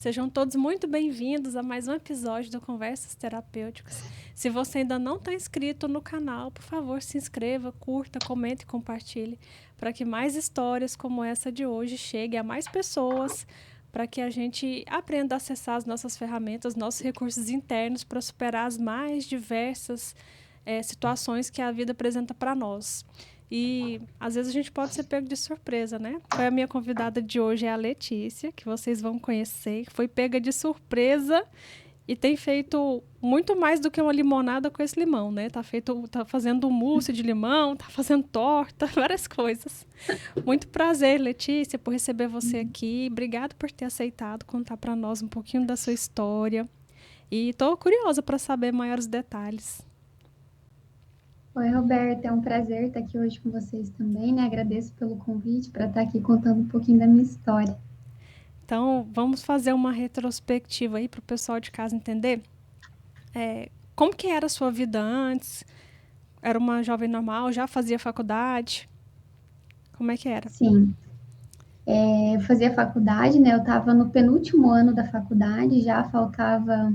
Sejam todos muito bem-vindos a mais um episódio do Conversas Terapêuticas. Se você ainda não está inscrito no canal, por favor, se inscreva, curta, comente e compartilhe para que mais histórias como essa de hoje cheguem a mais pessoas, para que a gente aprenda a acessar as nossas ferramentas, nossos recursos internos para superar as mais diversas situações que a vida apresenta para nós. E às vezes a gente pode ser pego de surpresa, né? A minha convidada de hoje é a Letícia, que vocês vão conhecer, que foi pega de surpresa e tem feito muito mais do que uma limonada com esse limão, né? Tá fazendo um mousse de limão, tá fazendo torta, várias coisas. Muito prazer, Letícia, por receber você aqui. Obrigado por ter aceitado contar para nós um pouquinho da sua história. E estou curiosa para saber maiores detalhes. Oi, Roberta, é um prazer estar aqui hoje com vocês também, né? Agradeço pelo convite para estar aqui contando um pouquinho da minha história. Então, vamos fazer uma retrospectiva aí para o pessoal de casa entender como que era a sua vida antes. Era uma jovem normal, já fazia faculdade? Como é que era? Sim, eu fazia faculdade, né? Eu estava no penúltimo ano da faculdade, já faltava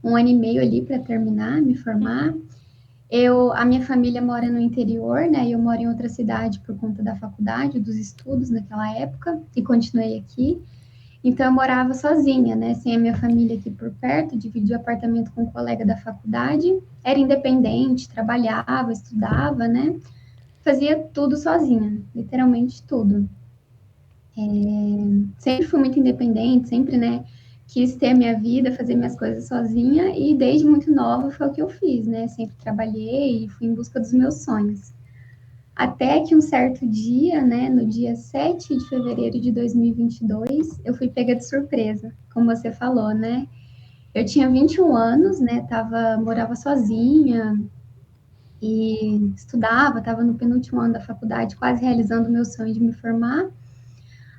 um ano e meio ali para terminar, me formar. A minha família mora no interior, né? E eu moro em outra cidade por conta da faculdade, dos estudos naquela época, e continuei aqui. Então, eu morava sozinha, né? Sem a minha família aqui por perto, dividia o apartamento com um colega da faculdade. Era independente, trabalhava, estudava, né? Fazia tudo sozinha, literalmente tudo. Sempre fui muito independente, sempre, né? Quis ter a minha vida, fazer minhas coisas sozinha e desde muito nova foi o que eu fiz, né? Sempre trabalhei e fui em busca dos meus sonhos. Até que um certo dia, né, no dia 7 de fevereiro de 2022, eu fui pega de surpresa, como você falou, né? Eu tinha 21 anos, né, morava sozinha e estudava, estava no penúltimo ano da faculdade, quase realizando o meu sonho de me formar,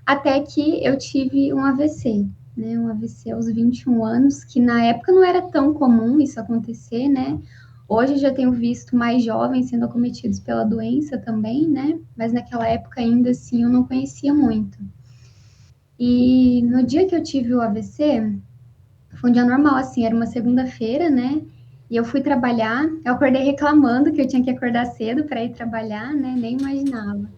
até que eu tive um AVC, né, um AVC aos 21 anos, que na época não era tão comum isso acontecer, né? Hoje eu já tenho visto mais jovens sendo acometidos pela doença também, né? Mas naquela época ainda assim eu não conhecia muito. E no dia que eu tive o AVC, foi um dia normal, assim, era uma segunda-feira, né? E eu fui trabalhar, eu acordei reclamando que eu tinha que acordar cedo para ir trabalhar, né? Nem imaginava.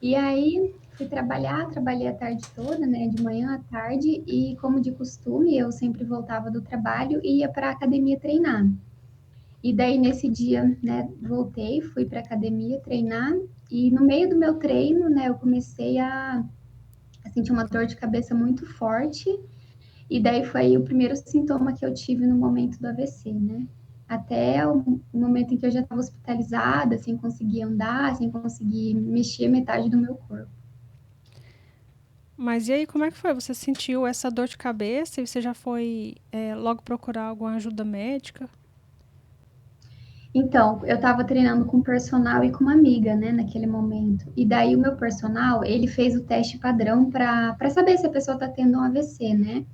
E aí fui trabalhar, trabalhei a tarde toda, né? De manhã à tarde, e como de costume, eu sempre voltava do trabalho e ia para a academia treinar. E daí nesse dia, né, voltei, fui para academia treinar e no meio do meu treino, né, eu comecei a sentir uma dor de cabeça muito forte. E daí foi o primeiro sintoma que eu tive no momento do AVC, né? Até o momento em que eu já estava hospitalizada, sem conseguir andar, sem conseguir mexer metade do meu corpo. Mas e aí, como é que foi? Você sentiu essa dor de cabeça e você já foi logo procurar alguma ajuda médica? Então, eu estava treinando com o personal e com uma amiga, né, naquele momento. E daí o meu personal, ele fez o teste padrão para saber se a pessoa está tendo um AVC, né?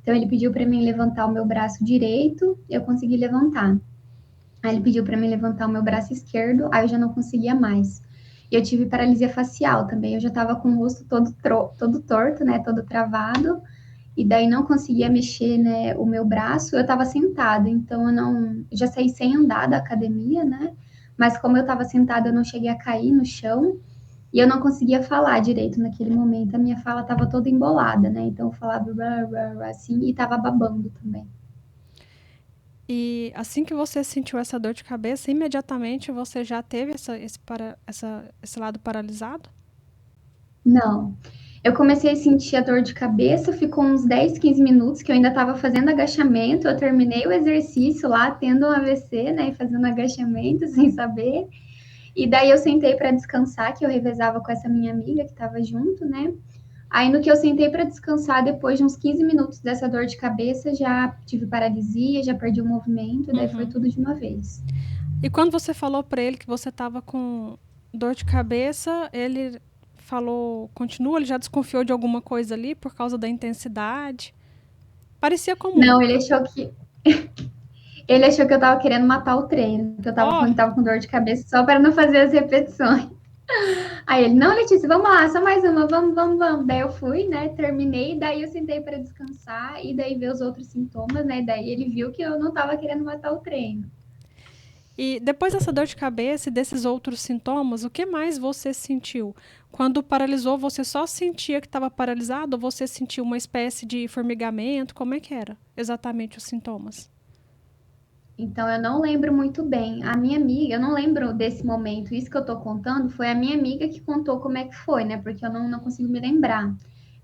Então ele pediu para mim levantar o meu braço direito, eu consegui levantar. Aí ele pediu para mim levantar o meu braço esquerdo, aí eu já não conseguia mais. E eu tive paralisia facial também, eu já estava com o rosto todo torto, né, todo travado, e daí não conseguia mexer, né, o meu braço. Eu estava sentada, então eu não, já saí sem andar da academia, né? Mas como eu estava sentada, eu não cheguei a cair no chão e eu não conseguia falar direito naquele momento. A minha fala estava toda embolada, né? Então eu falava assim e estava babando também. E assim que você sentiu essa dor de cabeça, imediatamente você já teve esse lado paralisado? Não. Eu comecei a sentir a dor de cabeça, ficou uns 10, 15 minutos que eu ainda estava fazendo agachamento. Eu terminei o exercício lá, tendo um AVC, né, e fazendo agachamento sem saber. E daí eu sentei para descansar, que eu revezava com essa minha amiga que estava junto, né? Aí no que eu sentei para descansar, depois de uns 15 minutos dessa dor de cabeça, já tive paralisia, já perdi o movimento, daí foi Uhum. tudo de uma vez. E quando você falou para ele que você estava com dor de cabeça, ele falou, continua, ele já desconfiou de alguma coisa ali por causa da intensidade? Parecia comum. Não, ele achou que eu estava querendo matar o treino, que eu estava Ó, falando que estava com dor de cabeça só para não fazer as repetições. Aí ele, não, Letícia, vamos lá, só mais uma, vamos, vamos, vamos. Daí eu fui, né, terminei, daí eu sentei para descansar e daí ver os outros sintomas, né, daí ele viu que eu não estava querendo matar o treino. E depois dessa dor de cabeça e desses outros sintomas, o que mais você sentiu? Quando paralisou, você só sentia que estava paralisado ou você sentiu uma espécie de formigamento? Como é que era exatamente os sintomas? Então eu não lembro muito bem. A minha amiga, eu não lembro desse momento. Isso que eu tô contando foi a minha amiga que contou como é que foi, né? Porque eu não consigo me lembrar.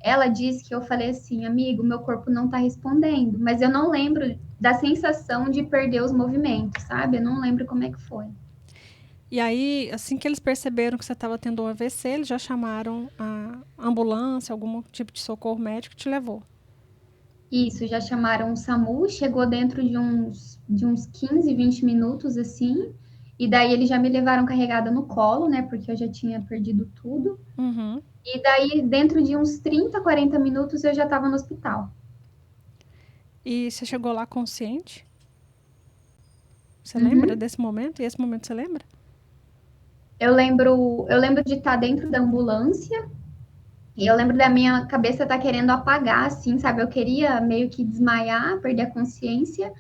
Ela disse que eu falei assim, amigo, meu corpo não tá respondendo, mas eu não lembro da sensação de perder os movimentos, sabe? Eu não lembro como é que foi. E aí, assim que eles perceberam que você estava tendo um AVC, eles já chamaram a ambulância, algum tipo de socorro médico que te levou. Isso, já chamaram o SAMU, chegou dentro de uns 15, 20 minutos, assim, e daí eles já me levaram carregada no colo, né, porque eu já tinha perdido tudo. Uhum. E daí, dentro de uns 30, 40 minutos, eu já estava no hospital. E você chegou lá consciente? Você lembra Uhum. desse momento? E esse momento você lembra? Eu lembro de estar dentro da ambulância, e eu lembro da minha cabeça estar querendo apagar, assim, sabe? Eu queria meio que desmaiar, perder a consciência.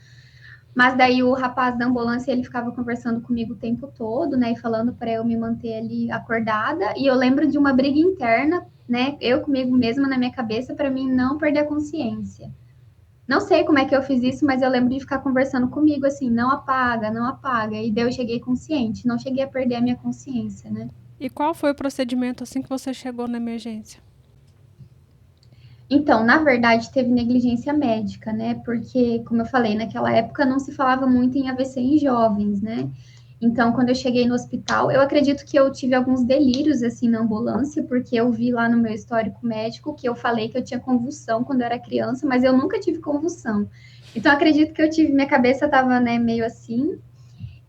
Mas daí o rapaz da ambulância, ele ficava conversando comigo o tempo todo, né, e falando para eu me manter ali acordada. E eu lembro de uma briga interna, né, eu comigo mesma na minha cabeça para mim não perder a consciência. Não sei como é que eu fiz isso, mas eu lembro de ficar conversando comigo assim, não apaga, não apaga. E daí eu cheguei consciente, não cheguei a perder a minha consciência, né? E qual foi o procedimento assim que você chegou na emergência? Então, na verdade, teve negligência médica, né? Porque, como eu falei, naquela época não se falava muito em AVC em jovens, né? Então, quando eu cheguei no hospital, eu acredito que eu tive alguns delírios assim na ambulância, porque eu vi lá no meu histórico médico que eu falei que eu tinha convulsão quando eu era criança, mas eu nunca tive convulsão. Então, acredito que eu tive, minha cabeça estava, né, meio assim.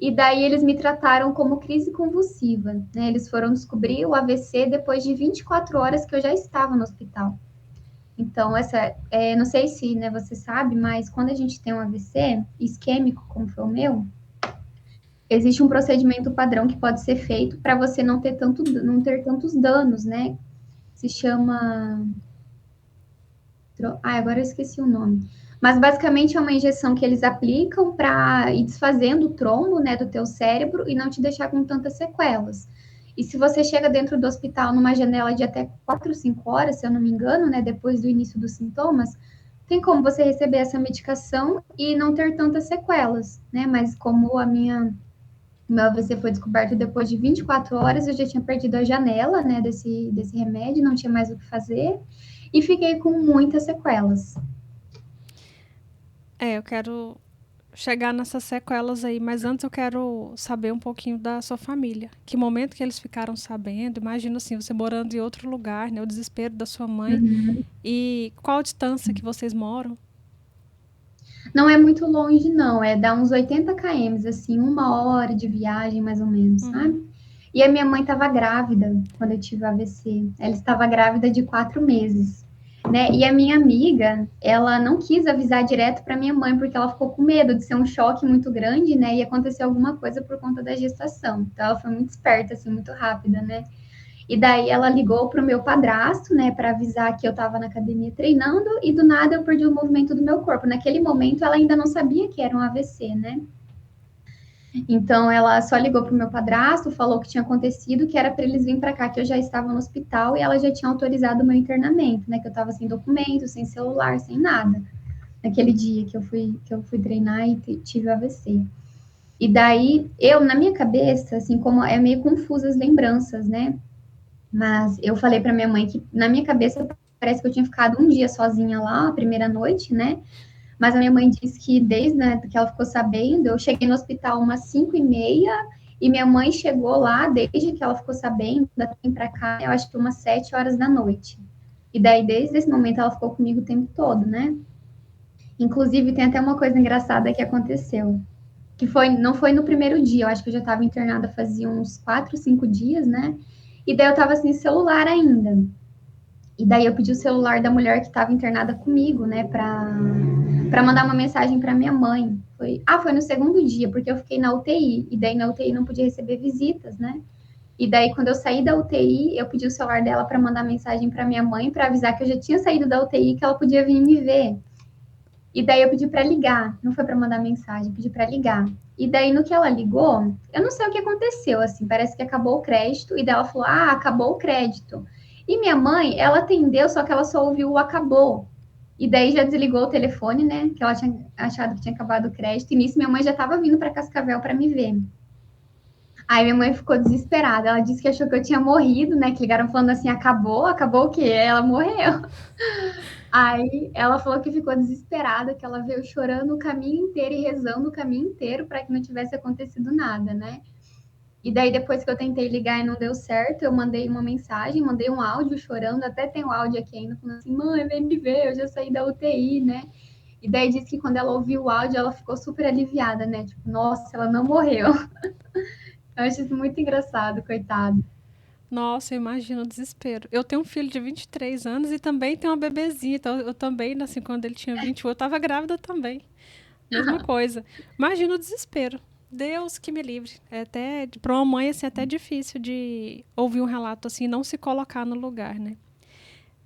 E daí eles me trataram como crise convulsiva, né? Eles foram descobrir o AVC depois de 24 horas que eu já estava no hospital. Então, não sei se, né, você sabe, mas quando a gente tem um AVC isquêmico, como foi o meu, existe um procedimento padrão que pode ser feito para você não ter tantos danos, né? Se chama. Agora eu esqueci o nome. Mas basicamente é uma injeção que eles aplicam para ir desfazendo o trombo, né, do teu cérebro e não te deixar com tantas sequelas. E se você chega dentro do hospital numa janela de até 4, 5 horas, se eu não me engano, né, depois do início dos sintomas, tem como você receber essa medicação e não ter tantas sequelas, né? Mas como meu AVC foi descoberto depois de 24 horas, eu já tinha perdido a janela, né, desse remédio, não tinha mais o que fazer e fiquei com muitas sequelas. Eu quero chegar nessas sequelas aí, mas antes eu quero saber um pouquinho da sua família. Que momento que eles ficaram sabendo? Imagina assim, você morando em outro lugar, né? O desespero da sua mãe. Uhum. E qual a distância que vocês moram? Não é muito longe, não. É dar uns 80 km, assim, 1 hora de viagem, mais ou menos, Uhum. sabe? E a minha mãe estava grávida quando eu tive o AVC. Ela estava grávida de 4 meses, né? E a minha amiga, ela não quis avisar direto para minha mãe, porque ela ficou com medo de ser um choque muito grande, né? E acontecer alguma coisa por conta da gestação. Então, ela foi muito esperta, assim, muito rápida, né? E daí ela ligou pro meu padrasto, né, para avisar que eu estava na academia treinando e do nada eu perdi o movimento do meu corpo. Naquele momento ela ainda não sabia que era um AVC, né? Então ela só ligou pro meu padrasto, falou o que tinha acontecido, que era para eles virem para cá, que eu já estava no hospital e ela já tinha autorizado o meu internamento, né, que eu estava sem documento, sem celular, sem nada. Naquele dia que eu fui treinar e tive o AVC. E daí eu na minha cabeça, assim, como é meio confusa as lembranças, né? Mas eu falei para minha mãe que na minha cabeça parece que eu tinha ficado um dia sozinha lá, a primeira noite, né? Mas a minha mãe disse que desde, né, que ela ficou sabendo, eu cheguei no hospital umas 5h30 e minha mãe chegou lá desde que ela ficou sabendo, daqui para cá, eu acho que umas 7 horas da noite. E daí, desde esse momento, ela ficou comigo o tempo todo, né? Inclusive, tem até uma coisa engraçada que aconteceu. Que não foi no primeiro dia, eu acho que eu já estava internada fazia uns 4, 5 dias, né? E daí eu tava sem celular ainda. E daí eu pedi o celular da mulher que estava internada comigo, né, para mandar uma mensagem para minha mãe. Foi no segundo dia, porque eu fiquei na UTI e daí na UTI não podia receber visitas, né? E daí, quando eu saí da UTI, eu pedi o celular dela para mandar mensagem para minha mãe, para avisar que eu já tinha saído da UTI, que ela podia vir me ver. E daí eu pedi para ligar, não foi para mandar mensagem, pedi para ligar. E daí no que ela ligou, eu não sei o que aconteceu, assim, parece que acabou o crédito, e daí ela falou: "Ah, acabou o crédito". E minha mãe, ela atendeu, só que ela só ouviu o acabou. E daí já desligou o telefone, né? Que ela tinha achado que tinha acabado o crédito. E nisso minha mãe já estava vindo para Cascavel para me ver. Aí minha mãe ficou desesperada. Ela disse que achou que eu tinha morrido, né? Que ligaram falando assim: acabou, acabou o quê? Ela morreu. Aí ela falou que ficou desesperada, que ela veio chorando o caminho inteiro e rezando o caminho inteiro para que não tivesse acontecido nada, né? E daí, depois que eu tentei ligar e não deu certo, eu mandei uma mensagem, mandei um áudio chorando, até tem um áudio aqui ainda, falando assim: mãe, vem me ver, eu já saí da UTI, né? E daí disse que quando ela ouviu o áudio, ela ficou super aliviada, né? Tipo, nossa, ela não morreu. Eu acho isso muito engraçado, coitado. Nossa, eu imagino o desespero. Eu tenho um filho de 23 anos e também tenho uma bebezinha. Então, eu também, assim, quando ele tinha 21, eu estava grávida também. Mesma coisa. Imagina o desespero. Deus que me livre. É até, para uma mãe, assim, até difícil de ouvir um relato assim e não se colocar no lugar, né?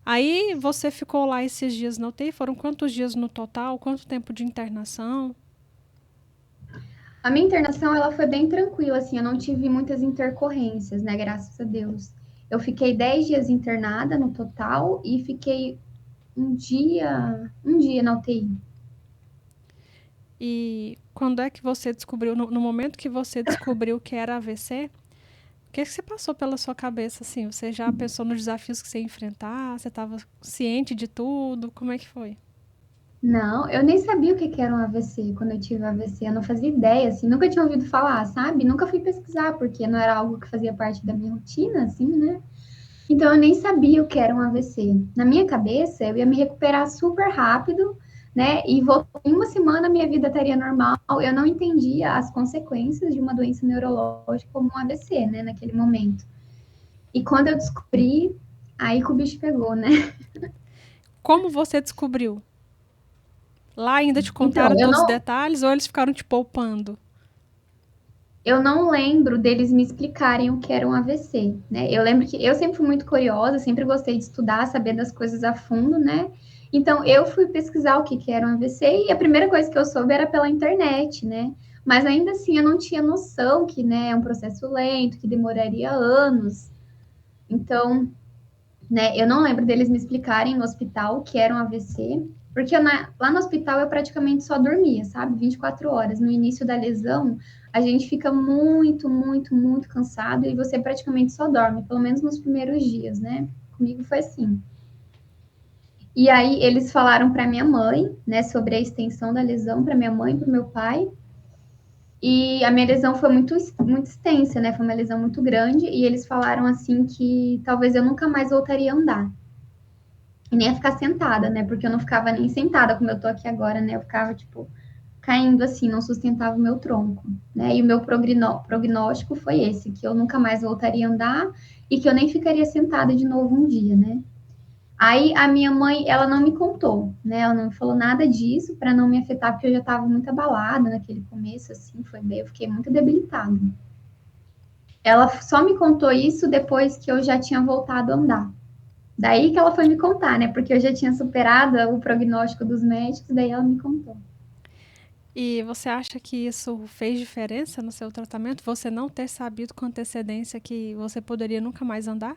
Aí você ficou lá esses dias na UTI? Foram quantos dias no total? Quanto tempo de internação? A minha internação, ela foi bem tranquila, assim, eu não tive muitas intercorrências, né? Graças a Deus. Eu fiquei 10 dias internada no total e fiquei um dia na UTI. E quando é que você descobriu, no momento que você descobriu que era AVC, o que você passou pela sua cabeça, assim? Você já pensou nos desafios que você ia enfrentar? Você estava ciente de tudo? Como é que foi? Não, eu nem sabia o que que era um AVC quando eu tive AVC, eu não fazia ideia, assim, nunca tinha ouvido falar, sabe? Nunca fui pesquisar, porque não era algo que fazia parte da minha rotina, assim, né? Então eu nem sabia o que era um AVC. Na minha cabeça, eu ia me recuperar super rápido, né? E em uma semana minha vida estaria normal. Eu não entendia as consequências de uma doença neurológica como um AVC, né? Naquele momento. E quando eu descobri, aí que o bicho pegou, né? Como você descobriu? Lá ainda te Então, contaram todos os detalhes ou eles ficaram te poupando? eu não lembro deles me explicarem o que era um AVC, né? Eu lembro que eu sempre fui muito curiosa, sempre gostei de estudar, saber das coisas a fundo, né? Então eu fui pesquisar o que que era um AVC e a primeira coisa que eu soube era pela internet, né? Mas ainda assim eu não tinha noção que, né, é um processo lento, que demoraria anos. Então, né, eu não lembro deles me explicarem no hospital o que era um AVC, porque lá no hospital eu praticamente só dormia, sabe? 24 horas. No início da lesão, a gente fica muito, muito, muito cansado e você praticamente só dorme, pelo menos nos primeiros dias, né? Comigo foi assim. E aí eles falaram para minha mãe, né, sobre a extensão da lesão para minha mãe e para o meu pai. E a minha lesão foi muito, muito extensa, né? Foi uma lesão muito grande. E eles falaram assim que talvez eu nunca mais voltaria a andar. E nem a ficar sentada, né? Porque eu não ficava nem sentada como eu tô aqui agora, né? Eu ficava, tipo, caindo assim, não sustentava o meu tronco, né? E o meu prognóstico foi esse, que eu nunca mais voltaria a andar e que eu nem ficaria sentada de novo um dia, né? Aí a minha mãe, ela não me contou, né? Ela não me falou nada disso para não me afetar, porque eu já estava muito abalada naquele começo, assim, foi bem, eu fiquei muito debilitada. Ela só me contou isso depois que eu já tinha voltado a andar. Daí que ela foi me contar, né? Porque eu já tinha superado o prognóstico dos médicos, daí ela me contou. E você acha que isso fez diferença no seu tratamento? Você não ter sabido com antecedência que você poderia nunca mais andar?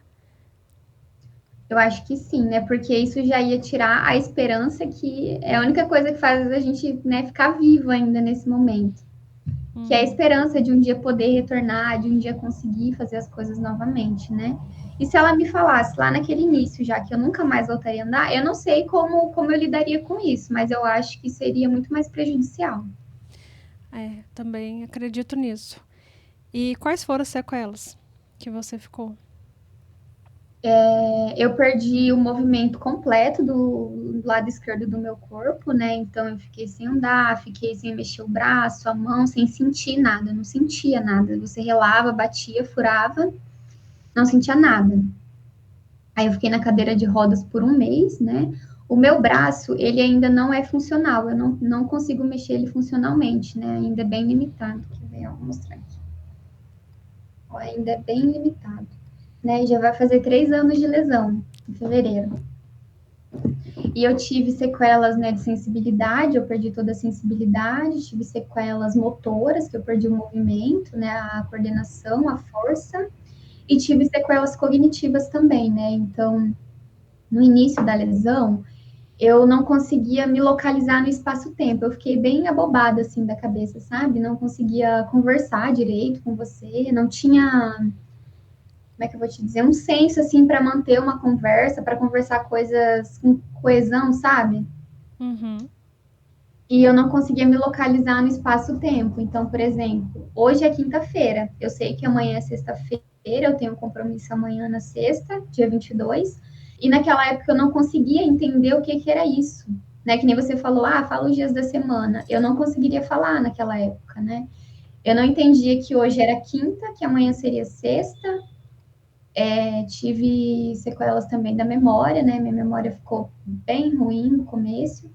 Eu acho que sim, né? Porque isso já ia tirar a esperança que é a única coisa que faz a gente, né, ficar vivo ainda nesse momento. Que é a esperança de um dia poder retornar, de um dia conseguir fazer as coisas novamente, né? E se ela me falasse lá naquele início, já que eu nunca mais voltaria a andar, eu não sei como eu lidaria com isso, mas eu acho que seria muito mais prejudicial. É, também acredito nisso. E quais foram as sequelas que você ficou? Eu perdi o movimento completo do lado esquerdo do meu corpo, né? Então eu fiquei sem andar, fiquei sem mexer o braço, a mão, sem sentir nada, não sentia nada. Você relava, batia, furava, não sentia nada. Aí eu fiquei na cadeira de rodas por um mês, né? O meu braço, ele ainda não é funcional, eu não consigo mexer ele funcionalmente, né? Ainda é bem limitado. Quer ver? Eu vou mostrar aqui. ainda é bem limitado, né? Já vai fazer 3 anos de lesão em fevereiro. E eu tive sequelas, né, de sensibilidade, eu perdi toda a sensibilidade, tive sequelas motoras, que eu perdi o movimento, né, a coordenação, a força, e tive sequelas cognitivas também, né? Então, no início da lesão, eu não conseguia me localizar no espaço-tempo. Eu fiquei bem abobada, assim, da cabeça, sabe? Não conseguia conversar direito com você, não tinha, como é que eu vou te dizer, um senso, assim, para manter uma conversa, para conversar coisas com coesão, sabe? Uhum. E eu não conseguia me localizar no espaço-tempo. Então, por exemplo, hoje é quinta-feira, eu sei que amanhã é sexta-feira, eu tenho um compromisso amanhã na sexta, dia 22, e naquela época eu não conseguia entender o que, que era isso. Né? Que nem você falou, fala os dias da semana. Eu não conseguiria falar naquela época, né? Eu não entendia que hoje era quinta, que amanhã seria sexta. Tive sequelas também da memória, né? Minha memória ficou bem ruim no começo.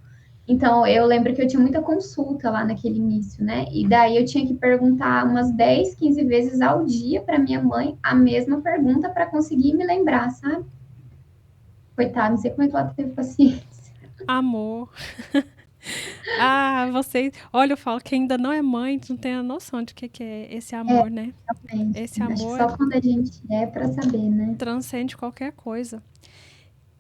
Então, eu lembro que eu tinha muita consulta lá naquele início, né? E daí eu tinha que perguntar umas 10, 15 vezes ao dia para minha mãe a mesma pergunta para conseguir me lembrar, sabe? Coitada, não sei como é que ela teve paciência. Amor. Vocês. Olha, eu falo que ainda não é mãe, não tem a noção de que é esse amor, né? Realmente. Esse Acho que amor só quando a gente é para saber, né? transcende qualquer coisa.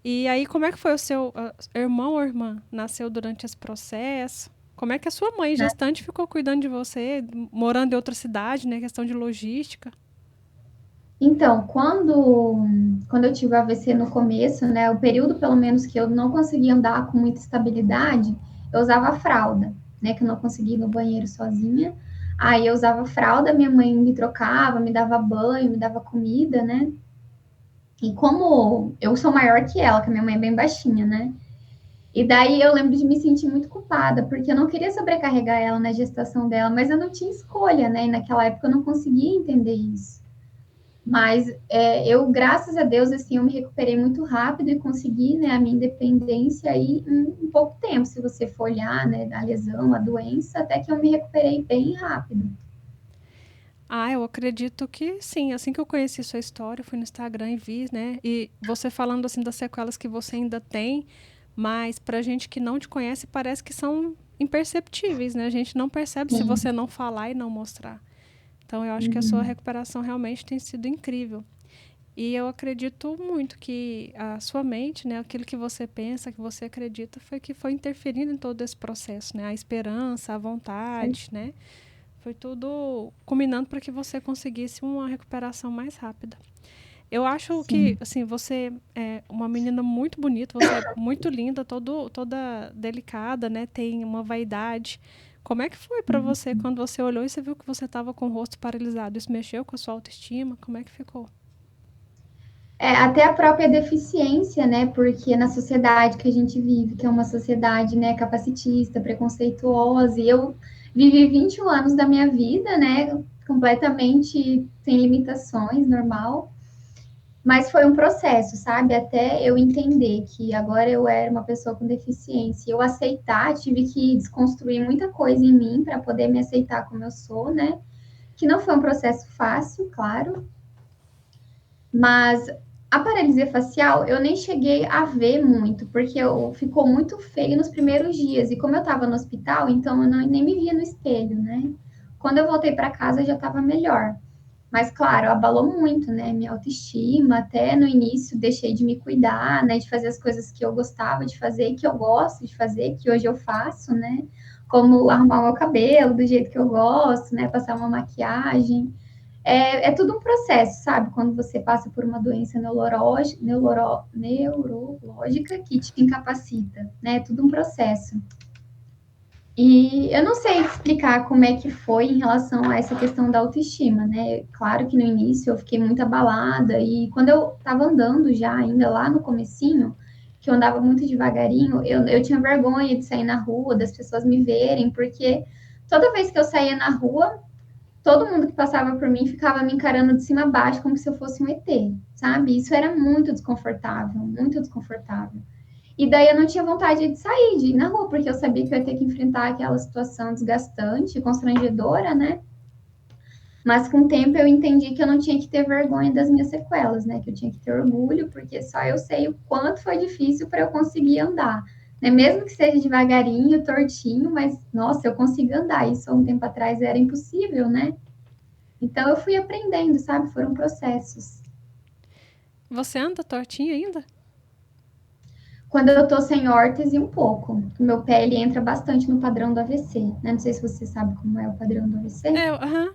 E aí, como é que foi o seu irmão ou irmã? Nasceu durante esse processo? Como é que a sua mãe Né? gestante ficou cuidando de você, morando em outra cidade, né? Questão de logística. Então, quando eu tive o AVC no começo, né, o período pelo menos que eu não conseguia andar com muita estabilidade, eu usava fralda, né, que eu não conseguia ir no banheiro sozinha. Aí eu usava fralda, minha mãe me trocava, me dava banho, me dava comida, né? E como eu sou maior que ela, que a minha mãe é bem baixinha, né? E daí eu lembro de me sentir muito culpada, porque eu não queria sobrecarregar ela na gestação dela, mas eu não tinha escolha, né? E naquela época eu não conseguia entender isso. Mas eu, graças a Deus, assim, eu me recuperei muito rápido e consegui, né, a minha independência aí em pouco tempo, se você for olhar, né, a lesão, a doença, até que eu me recuperei bem rápido. Eu acredito que sim. Assim que eu conheci sua história, eu fui no Instagram e vi, né? E você falando assim das sequelas que você ainda tem, mas pra gente que não te conhece, parece que são imperceptíveis, né? A gente não percebe se Sim. você não falar e não mostrar. Então eu acho que a sua Uhum. recuperação realmente tem sido incrível. E eu acredito muito que a sua mente, né, aquilo que você pensa, que você acredita, foi que foi interferindo em todo esse processo, né? A esperança, a Sim. vontade, né? Foi tudo combinando para que você conseguisse uma recuperação mais rápida. Eu acho que, Sim. assim, você é uma menina muito bonita, você é muito linda, toda delicada, né? Tem uma vaidade. Como é que foi para você quando você olhou e você viu que você estava com o rosto paralisado? Isso mexeu com a sua autoestima? Como é que ficou? Até a própria deficiência, né? Porque na sociedade que a gente vive, que é uma sociedade, né, capacitista, preconceituosa, e eu vivi 21 anos da minha vida, né, completamente sem limitações, normal. Mas foi um processo, sabe? Até eu entender que agora eu era uma pessoa com deficiência, eu aceitar, tive que desconstruir muita coisa em mim para poder me aceitar como eu sou, né? Que não foi um processo fácil, claro, mas a paralisia facial eu nem cheguei a ver muito, porque ficou muito feio nos primeiros dias. E como eu estava no hospital, então eu nem me via no espelho, né? Quando eu voltei para casa já estava melhor. Mas, claro, abalou muito, né? Minha autoestima. Até no início deixei de me cuidar, né? De fazer as coisas que eu gostava de fazer, que eu gosto de fazer, que hoje eu faço, né? Como arrumar o meu cabelo do jeito que eu gosto, né? Passar uma maquiagem. É tudo um processo, sabe? Quando você passa por uma doença neurológica que te incapacita, né? É tudo um processo. E eu não sei explicar como é que foi em relação a essa questão da autoestima, né? Claro que no início eu fiquei muito abalada e quando eu estava andando já ainda lá no comecinho, que eu andava muito devagarinho, eu tinha vergonha de sair na rua, das pessoas me verem, porque toda vez que eu saía na rua, todo mundo que passava por mim ficava me encarando de cima a baixo como se eu fosse um ET, sabe? Isso era muito desconfortável, muito desconfortável. E daí eu não tinha vontade de sair, de ir na rua, porque eu sabia que eu ia ter que enfrentar aquela situação desgastante, constrangedora, né? Mas com o tempo eu entendi que eu não tinha que ter vergonha das minhas sequelas, né? Que eu tinha que ter orgulho, porque só eu sei o quanto foi difícil para eu conseguir andar. Né? Mesmo que seja devagarinho, tortinho, mas nossa, eu consigo andar. Isso há um tempo atrás era impossível, né? Então eu fui aprendendo, sabe? Foram processos. Você anda tortinho ainda? Quando eu tô sem órtese, um pouco. O meu pé ele entra bastante no padrão do AVC, né? Não sei se você sabe como é o padrão do AVC.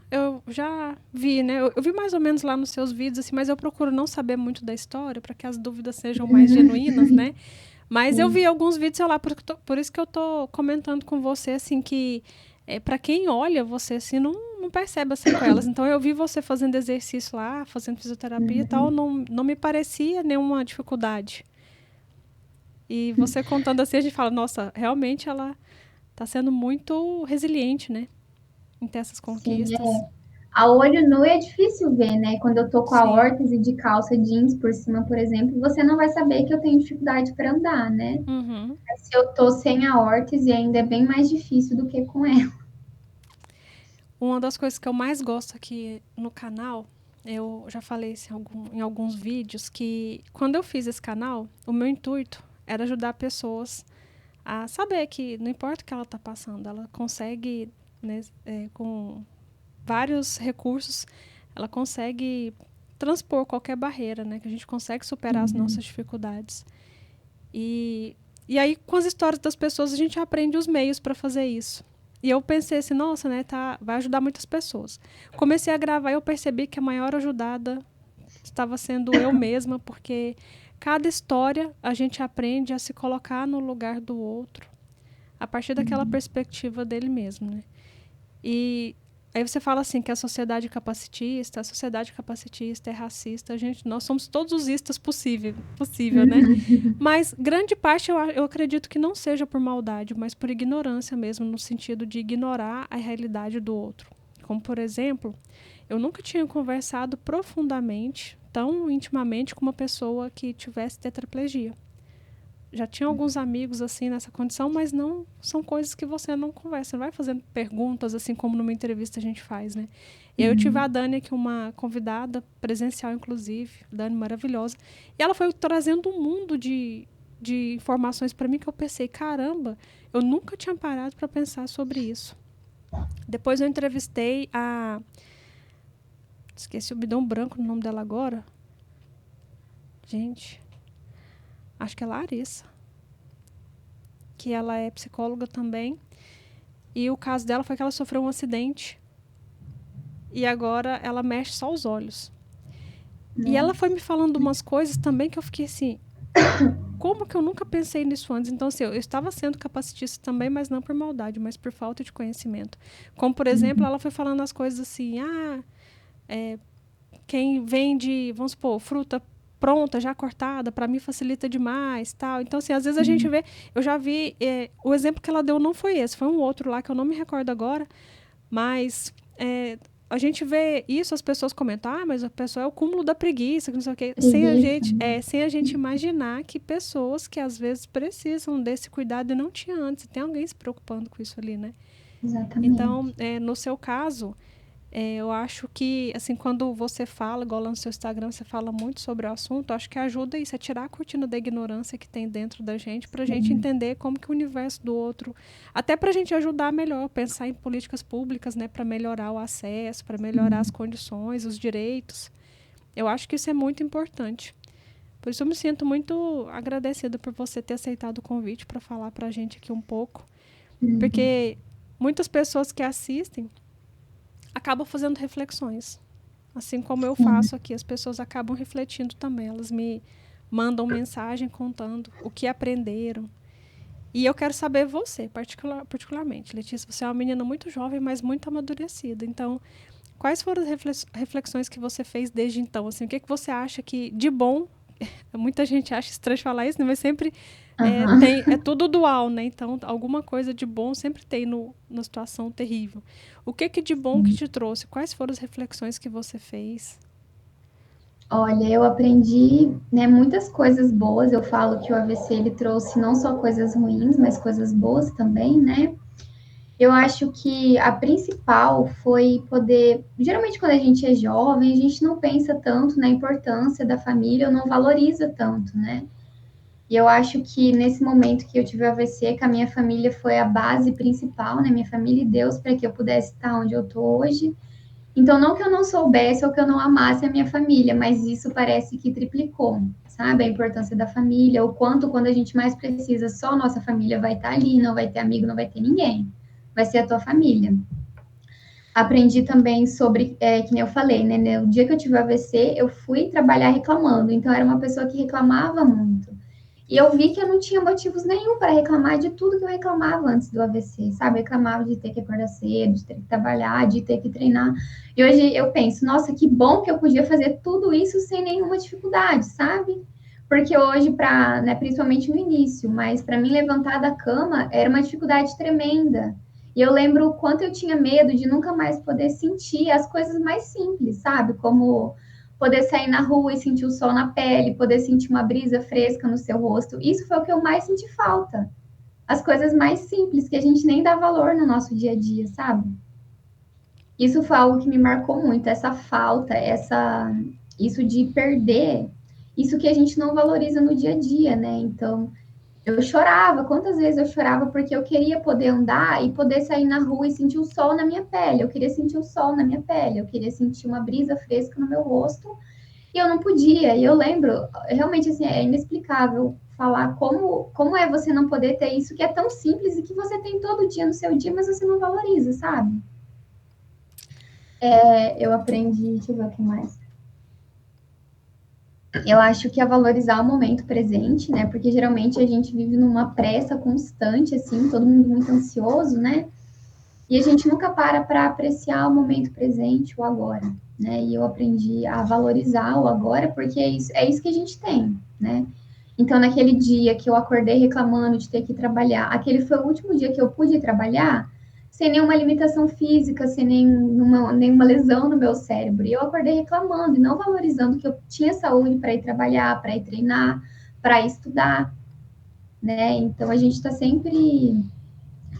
Eu já vi, né? Eu vi mais ou menos lá nos seus vídeos, assim, mas eu procuro não saber muito da história para que as dúvidas sejam mais genuínas, né? Mas eu vi Sim. alguns vídeos, sei lá, por isso que eu tô comentando com você, assim, que para quem olha você, assim, não percebe as sequelas. Então, eu vi você fazendo exercício lá, fazendo fisioterapia e tal, não me parecia nenhuma dificuldade. E você contando assim, a gente fala, nossa, realmente ela tá sendo muito resiliente, né? Em ter essas Sim, conquistas. a olho nu é difícil ver, né? Quando eu tô com a Sim. órtese de calça jeans por cima, por exemplo, você não vai saber que eu tenho dificuldade para andar, né? Uhum. Se eu tô sem a órtese, ainda é bem mais difícil do que com ela. Uma das coisas que eu mais gosto aqui no canal, eu já falei isso em alguns vídeos, que quando eu fiz esse canal, o meu intuito era ajudar pessoas a saber que não importa o que ela está passando, ela consegue, né, com vários recursos, ela consegue transpor qualquer barreira, né? Que a gente consegue superar as nossas dificuldades. E, e aí, com as histórias das pessoas, a gente aprende os meios para fazer isso. E eu pensei assim, nossa, né, vai ajudar muitas pessoas. Comecei a gravar e eu percebi que a maior ajudada estava sendo eu mesma, porque cada história a gente aprende a se colocar no lugar do outro, a partir daquela perspectiva dele mesmo, né? E aí você fala assim que a sociedade capacitista é racista, gente, nós somos todos os istas possível, né? Mas grande parte eu acredito que não seja por maldade, mas por ignorância mesmo, no sentido de ignorar a realidade do outro. Como, por exemplo, eu nunca tinha conversado profundamente, tão intimamente, com uma pessoa que tivesse tetraplegia. Já tinha alguns amigos assim nessa condição, mas não são coisas que você não conversa, não vai fazendo perguntas assim como numa entrevista a gente faz, né? E aí eu tive a Dani aqui, uma convidada presencial, inclusive, Dani maravilhosa, e ela foi trazendo um mundo de informações para mim que eu pensei, caramba, eu nunca tinha parado para pensar sobre isso. Depois eu entrevistei esqueci, me deu um branco no nome dela agora. Gente, acho que é Larissa, que ela é psicóloga também. E o caso dela foi que ela sofreu um acidente e agora ela mexe só os olhos. E ela foi me falando umas coisas também que eu fiquei assim, como que eu nunca pensei nisso antes? Então, assim, eu estava sendo capacitista também, mas não por maldade, mas por falta de conhecimento. Como, por exemplo, ela foi falando as coisas assim, quem vende, vamos supor, fruta pronta, já cortada, para mim facilita demais, tal. Então, assim, às vezes a gente vê, eu já vi, o exemplo que ela deu não foi esse, foi um outro lá que eu não me recordo agora, mas a gente vê isso, as pessoas comentam, mas a pessoa é o cúmulo da preguiça, que não sei o quê, Preguiça, né? sem a gente imaginar que pessoas que às vezes precisam desse cuidado e não tinha antes, tem alguém se preocupando com isso ali, né? Exatamente. Então, no seu caso, eu acho que, assim, quando você fala, igual lá no seu Instagram, você fala muito sobre o assunto, acho que ajuda isso, a tirar a cortina da ignorância que tem dentro da gente, para a gente entender como que o universo do outro, até para a gente ajudar melhor, pensar em políticas públicas, né, para melhorar o acesso, para melhorar as condições, os direitos. Eu acho que isso é muito importante. Por isso eu me sinto muito agradecida por você ter aceitado o convite para falar para a gente aqui um pouco, porque muitas pessoas que assistem acabam fazendo reflexões. Assim como eu Sim. faço aqui, as pessoas acabam refletindo também. Elas me mandam mensagem contando o que aprenderam. E eu quero saber você, particularmente. Letícia, você é uma menina muito jovem, mas muito amadurecida. Então, quais foram as reflexões que você fez desde então? Assim, o que, que você acha que de bom? Muita gente acha estranho falar isso, né? Mas sempre Aham. é tudo dual, né? Então, alguma coisa de bom sempre tem na situação terrível. O que de bom que te trouxe? Quais foram as reflexões que você fez? Olha, eu aprendi, né, muitas coisas boas. Eu falo que o AVC ele trouxe não só coisas ruins, mas coisas boas também, né? Eu acho que a principal foi poder. Geralmente, quando a gente é jovem, a gente não pensa tanto na importância da família ou não valoriza tanto, né? E eu acho que nesse momento que eu tive o AVC, que a minha família foi a base principal, né? Minha família e Deus, para que eu pudesse estar onde eu tô hoje. Então, não que eu não soubesse ou que eu não amasse a minha família, mas isso parece que triplicou, sabe? A importância da família, o quanto quando a gente mais precisa, só a nossa família vai estar ali, não vai ter amigo, não vai ter ninguém. Vai ser a tua família. Aprendi também sobre, que nem eu falei, né? No dia que eu tive o AVC, eu fui trabalhar reclamando. Então, era uma pessoa que reclamava muito. E eu vi que eu não tinha motivos nenhum para reclamar de tudo que eu reclamava antes do AVC, sabe? Eu reclamava de ter que acordar cedo, de ter que trabalhar, de ter que treinar. E hoje eu penso, nossa, que bom que eu podia fazer tudo isso sem nenhuma dificuldade, sabe? Porque hoje, né, principalmente no início, mas para mim levantar da cama era uma dificuldade tremenda. E eu lembro o quanto eu tinha medo de nunca mais poder sentir as coisas mais simples, sabe? Como poder sair na rua e sentir o sol na pele, poder sentir uma brisa fresca no seu rosto. Isso foi o que eu mais senti falta. As coisas mais simples que a gente nem dá valor no nosso dia a dia, sabe? Isso foi algo que me marcou muito, essa falta, isso de perder, isso que a gente não valoriza no dia a dia, né? Então, eu chorava, quantas vezes eu chorava porque eu queria poder andar e poder sair na rua e sentir o sol na minha pele. Eu queria sentir o sol na minha pele, eu queria sentir uma brisa fresca no meu rosto e eu não podia. E eu lembro, realmente assim, é inexplicável falar como é você não poder ter isso que é tão simples e que você tem todo dia no seu dia, mas você não valoriza, sabe? Eu aprendi, deixa eu ver o que mais. Eu acho que é valorizar o momento presente, né? Porque geralmente a gente vive numa pressa constante, assim, todo mundo muito ansioso, né? E a gente nunca para apreciar o momento presente, o agora, né? E eu aprendi a valorizar o agora, porque é isso que a gente tem, né? Então, naquele dia que eu acordei reclamando de ter que trabalhar, aquele foi o último dia que eu pude trabalhar sem nenhuma limitação física, sem nenhuma lesão no meu cérebro. E eu acordei reclamando e não valorizando que eu tinha saúde para ir trabalhar, para ir treinar, para estudar, né? Então, a gente está sempre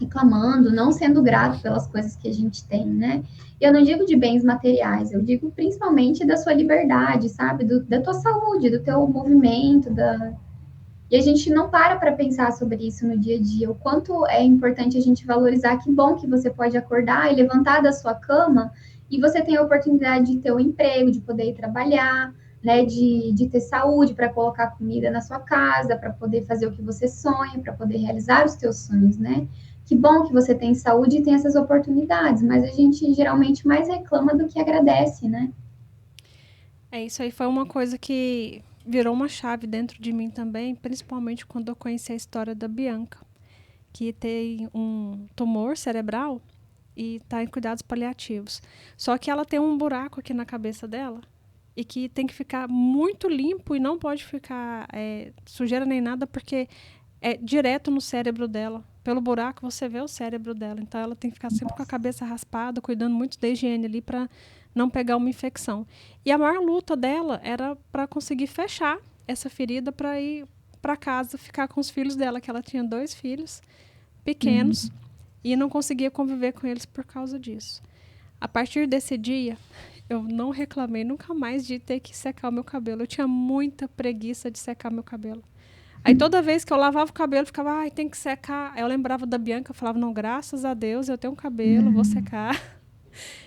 reclamando, não sendo grato pelas coisas que a gente tem, né? E eu não digo de bens materiais, eu digo principalmente da sua liberdade, sabe? Da tua saúde, do teu movimento, e a gente não para pensar sobre isso no dia a dia, o quanto é importante a gente valorizar que bom que você pode acordar e levantar da sua cama e você tem a oportunidade de ter um emprego, de poder ir trabalhar, né, de ter saúde para colocar comida na sua casa, para poder fazer o que você sonha, para poder realizar os teus sonhos, né? Que bom que você tem saúde e tem essas oportunidades, mas a gente geralmente mais reclama do que agradece, né? Isso aí foi uma coisa que virou uma chave dentro de mim também, principalmente quando eu conheci a história da Bianca, que tem um tumor cerebral e está em cuidados paliativos. Só que ela tem um buraco aqui na cabeça dela e que tem que ficar muito limpo e não pode ficar sujeira nem nada, porque é direto no cérebro dela. Pelo buraco você vê o cérebro dela. Então ela tem que ficar sempre com a cabeça raspada, cuidando muito da higiene ali para não pegar uma infecção. E a maior luta dela era para conseguir fechar essa ferida para ir para casa, ficar com os filhos dela, que ela tinha 2 filhos pequenos e não conseguia conviver com eles por causa disso. A partir desse dia, eu não reclamei nunca mais de ter que secar o meu cabelo. Eu tinha muita preguiça de secar meu cabelo. Aí toda vez que eu lavava o cabelo, ficava, ai, tem que secar. Aí eu lembrava da Bianca, eu falava, não, graças a Deus eu tenho um cabelo, vou secar.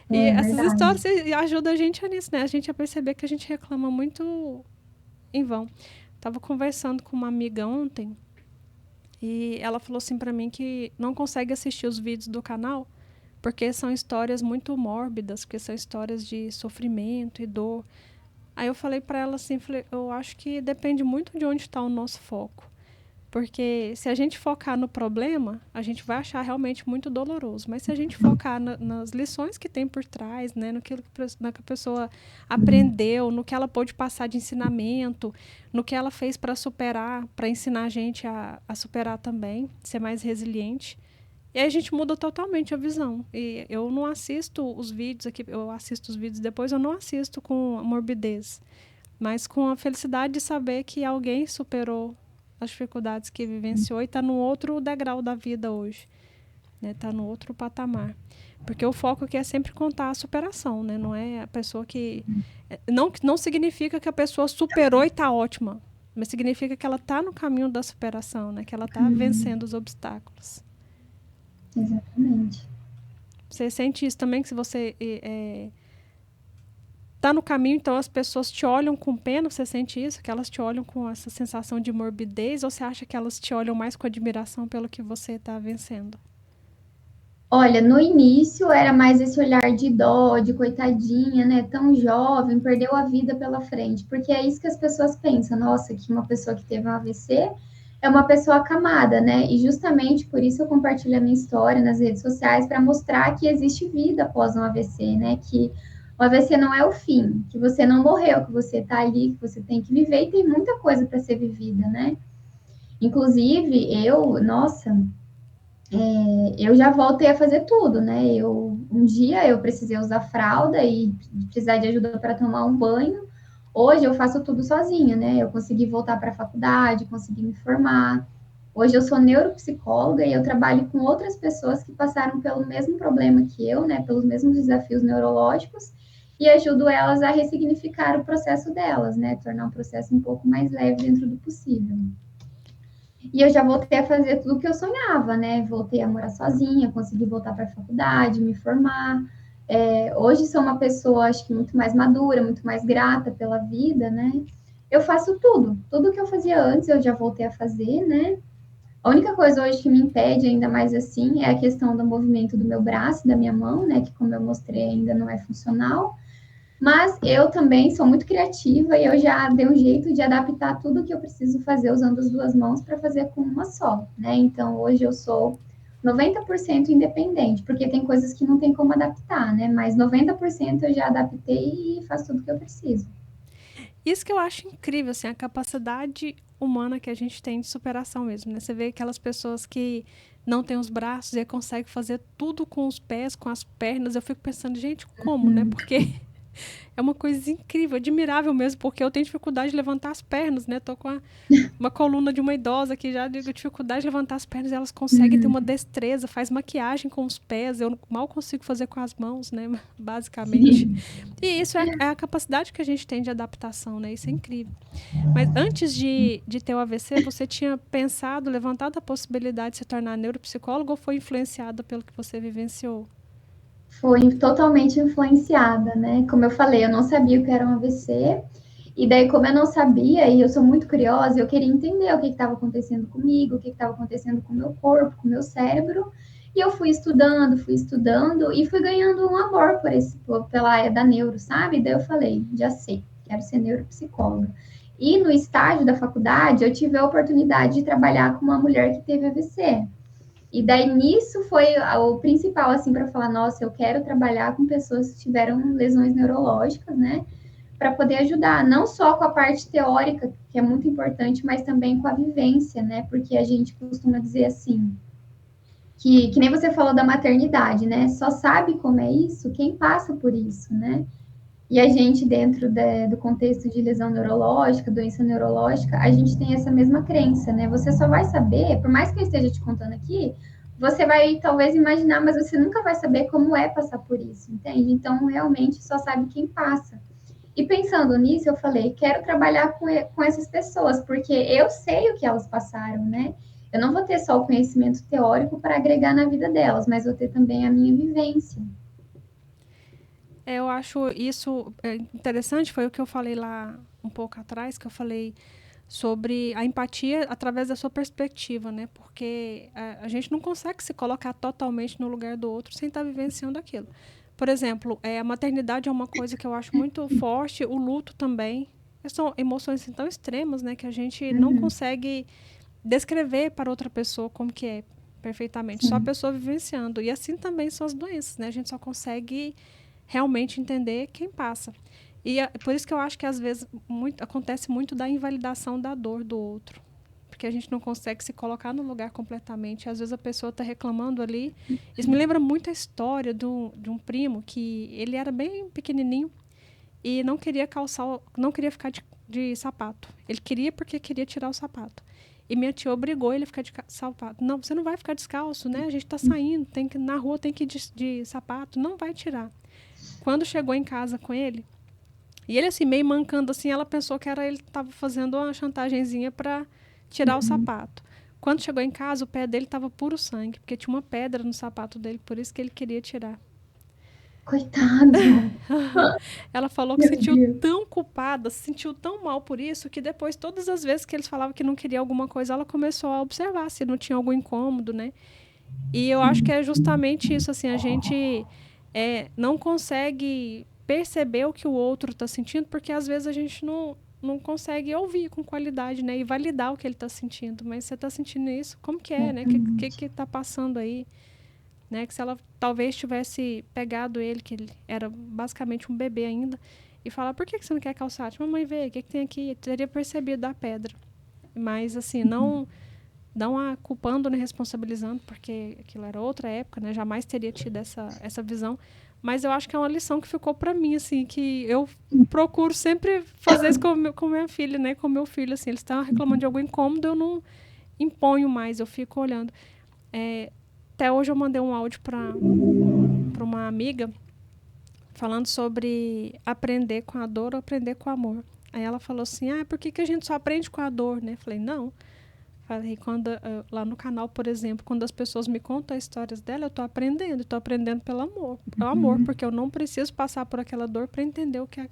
E É essas verdade. histórias ajudam a gente nisso, né? A gente a perceber que a gente reclama muito em vão. Tava conversando com uma amiga ontem e ela falou assim pra mim que não consegue assistir os vídeos do canal porque são histórias muito mórbidas, porque são histórias de sofrimento e dor. Aí eu falei pra ela assim, eu acho que depende muito de onde está o nosso foco. Porque se a gente focar no problema, a gente vai achar realmente muito doloroso. Mas se a gente focar nas lições que tem por trás, né, no que a pessoa aprendeu, no que ela pôde passar de ensinamento, no que ela fez para superar, para ensinar a gente a superar também, ser mais resiliente. E aí a gente muda totalmente a visão. E eu não assisto os vídeos aqui, eu assisto os vídeos depois, eu não assisto com morbidez, mas com a felicidade de saber que alguém superou as dificuldades que vivenciou e está num outro degrau da vida hoje. né? Tá no outro patamar. Porque o foco aqui é sempre contar a superação, né? Não é a pessoa que... Não significa que a pessoa superou e está ótima, mas significa que ela está no caminho da superação, né? Que ela está vencendo os obstáculos. Exatamente. Você sente isso também, que se você tá no caminho, então as pessoas te olham com pena, você sente isso? Que elas te olham com essa sensação de morbidez, ou você acha que elas te olham mais com admiração pelo que você está vencendo? Olha, no início era mais esse olhar de dó, de coitadinha, né? Tão jovem, perdeu a vida pela frente. Porque é isso que as pessoas pensam. Nossa, que uma pessoa que teve um AVC é uma pessoa acamada, né? E justamente por isso eu compartilho a minha história nas redes sociais para mostrar que existe vida após um AVC, né? Que o AVC não é o fim, que você não morreu, que você tá ali, que você tem que viver e tem muita coisa para ser vivida, né? Inclusive, nossa, eu já voltei a fazer tudo, né? Um dia eu precisei usar fralda e precisar de ajuda para tomar um banho. Hoje eu faço tudo sozinha, né? Eu consegui voltar para a faculdade, consegui me formar. Hoje eu sou neuropsicóloga e eu trabalho com outras pessoas que passaram pelo mesmo problema que eu, né? Pelos mesmos desafios neurológicos e ajudo elas a ressignificar o processo delas, né? Tornar um processo um pouco mais leve dentro do possível. E eu já voltei a fazer tudo o que eu sonhava, né? Voltei a morar sozinha, consegui voltar para a faculdade, me formar. Hoje sou uma pessoa, acho que muito mais madura, muito mais grata pela vida, né? Eu faço tudo que eu fazia antes, eu já voltei a fazer, né? A única coisa hoje que me impede ainda mais assim é a questão do movimento do meu braço, da minha mão, né? Que como eu mostrei ainda não é funcional. Mas eu também sou muito criativa e eu já dei um jeito de adaptar tudo que eu preciso fazer usando as duas mãos para fazer com uma só, né? Então hoje eu sou 90% independente, porque tem coisas que não tem como adaptar, né? Mas 90% eu já adaptei e faço tudo que eu preciso. Isso que eu acho incrível, assim, a capacidade humana que a gente tem de superação mesmo, né? Você vê aquelas pessoas que não têm os braços e conseguem fazer tudo com os pés, com as pernas. Eu fico pensando, gente, como, né? Porque é uma coisa incrível, admirável mesmo, porque eu tenho dificuldade de levantar as pernas, né? Tô com uma coluna de uma idosa que já digo dificuldade de levantar as pernas, e elas conseguem ter uma destreza, faz maquiagem com os pés, eu mal consigo fazer com as mãos, né? Basicamente. E isso é a capacidade que a gente tem de adaptação, né? Isso é incrível. Mas antes de ter o AVC, você tinha pensado, levantado a possibilidade de se tornar neuropsicólogo, ou foi influenciada pelo que você vivenciou? Foi totalmente influenciada, né? Como eu falei, eu não sabia o que era um AVC. E daí, como eu não sabia, e eu sou muito curiosa, eu queria entender o que estava acontecendo comigo, o que estava acontecendo com o meu corpo, com o meu cérebro. E eu fui estudando e fui ganhando um amor pela área da neuro, sabe? Daí eu falei, já sei, quero ser neuropsicóloga. E no estágio da faculdade, eu tive a oportunidade de trabalhar com uma mulher que teve AVC. E daí nisso foi o principal, assim, para falar, nossa, eu quero trabalhar com pessoas que tiveram lesões neurológicas, né? Para poder ajudar, não só com a parte teórica, que é muito importante, mas também com a vivência, né? Porque a gente costuma dizer assim, que nem você falou da maternidade, né? Só sabe como é isso quem passa por isso, né? E a gente, dentro do contexto de lesão neurológica, doença neurológica, a gente tem essa mesma crença, né? Você só vai saber, por mais que eu esteja te contando aqui, você vai talvez imaginar, mas você nunca vai saber como é passar por isso, entende? Então, realmente, só sabe quem passa. E pensando nisso, eu falei, quero trabalhar com essas pessoas, porque eu sei o que elas passaram, né? Eu não vou ter só o conhecimento teórico para agregar na vida delas, mas vou ter também a minha vivência. Eu acho isso interessante, foi o que eu falei lá um pouco atrás, que eu falei sobre a empatia através da sua perspectiva, né? Porque a gente não consegue se colocar totalmente no lugar do outro sem estar vivenciando aquilo. Por exemplo, a maternidade é uma coisa que eu acho muito forte, o luto também. São emoções assim, tão extremas, né? Que a gente não consegue descrever para outra pessoa como que é perfeitamente. Só a Sim. pessoa vivenciando. E assim também são as doenças, né? A gente só consegue realmente entender quem passa. E por isso que eu acho que às vezes acontece muito da invalidação da dor do outro. Porque a gente não consegue se colocar no lugar completamente. Às vezes a pessoa está reclamando ali. Isso me lembra muito a história de um primo que ele era bem pequenininho e não queria calçar, não queria ficar de sapato. Ele queria porque queria tirar o sapato. E minha tia obrigou ele a ficar de sapato. Não, você não vai ficar descalço, né? A gente tá saindo, na rua tem que ir de sapato, não vai tirar. Quando chegou em casa com ele, e ele assim, meio mancando assim, ela pensou que era ele que tava fazendo uma chantagenzinha para tirar o sapato. Quando chegou em casa, o pé dele tava puro sangue, porque tinha uma pedra no sapato dele, por isso que ele queria tirar. Coitado. Ela falou que se Meu sentiu Deus. tão culpada, se sentiu tão mal por isso, que depois, todas as vezes que eles falavam que não queria alguma coisa, ela começou a observar se não tinha algum incômodo, né? E eu acho que é justamente isso, assim, a gente não consegue perceber o que o outro está sentindo, porque às vezes a gente não consegue ouvir com qualidade, né? E validar o que ele está sentindo. Mas você está sentindo isso? Como que é, né? O que está passando aí? Né? Que se ela talvez tivesse pegado ele, que ele era basicamente um bebê ainda, e falar, por que você não quer calçar? Mamãe, vê, o que tem aqui? Eu teria percebido da pedra. Mas, assim, não a culpando nem responsabilizando, porque aquilo era outra época, né? Jamais teria tido essa visão. Mas eu acho que é uma lição que ficou para mim, assim, que eu procuro sempre fazer isso com minha filha, né? Com meu filho, assim. Eles estão reclamando de algum incômodo, eu não imponho mais, eu fico olhando. Até hoje eu mandei um áudio para uma amiga falando sobre aprender com a dor ou aprender com o amor. Aí ela falou assim, por que a gente só aprende com a dor, né? Falei, não. Falei, lá no canal, por exemplo, quando as pessoas me contam as histórias dela, eu estou aprendendo pelo amor. Pelo amor, porque eu não preciso passar por aquela dor para entender o que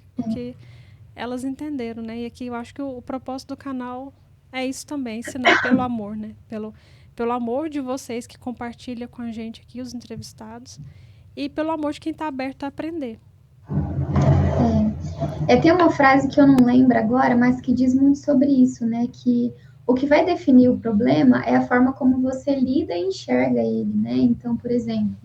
elas entenderam, né? E aqui eu acho que o propósito do canal é isso também, ensinar pelo amor, né? Pelo amor de vocês que compartilham com a gente aqui, os entrevistados, e pelo amor de quem está aberto a aprender. Tem uma frase que eu não lembro agora, mas que diz muito sobre isso, né? Que o que vai definir o problema é a forma como você lida e enxerga ele, né? Então, por exemplo,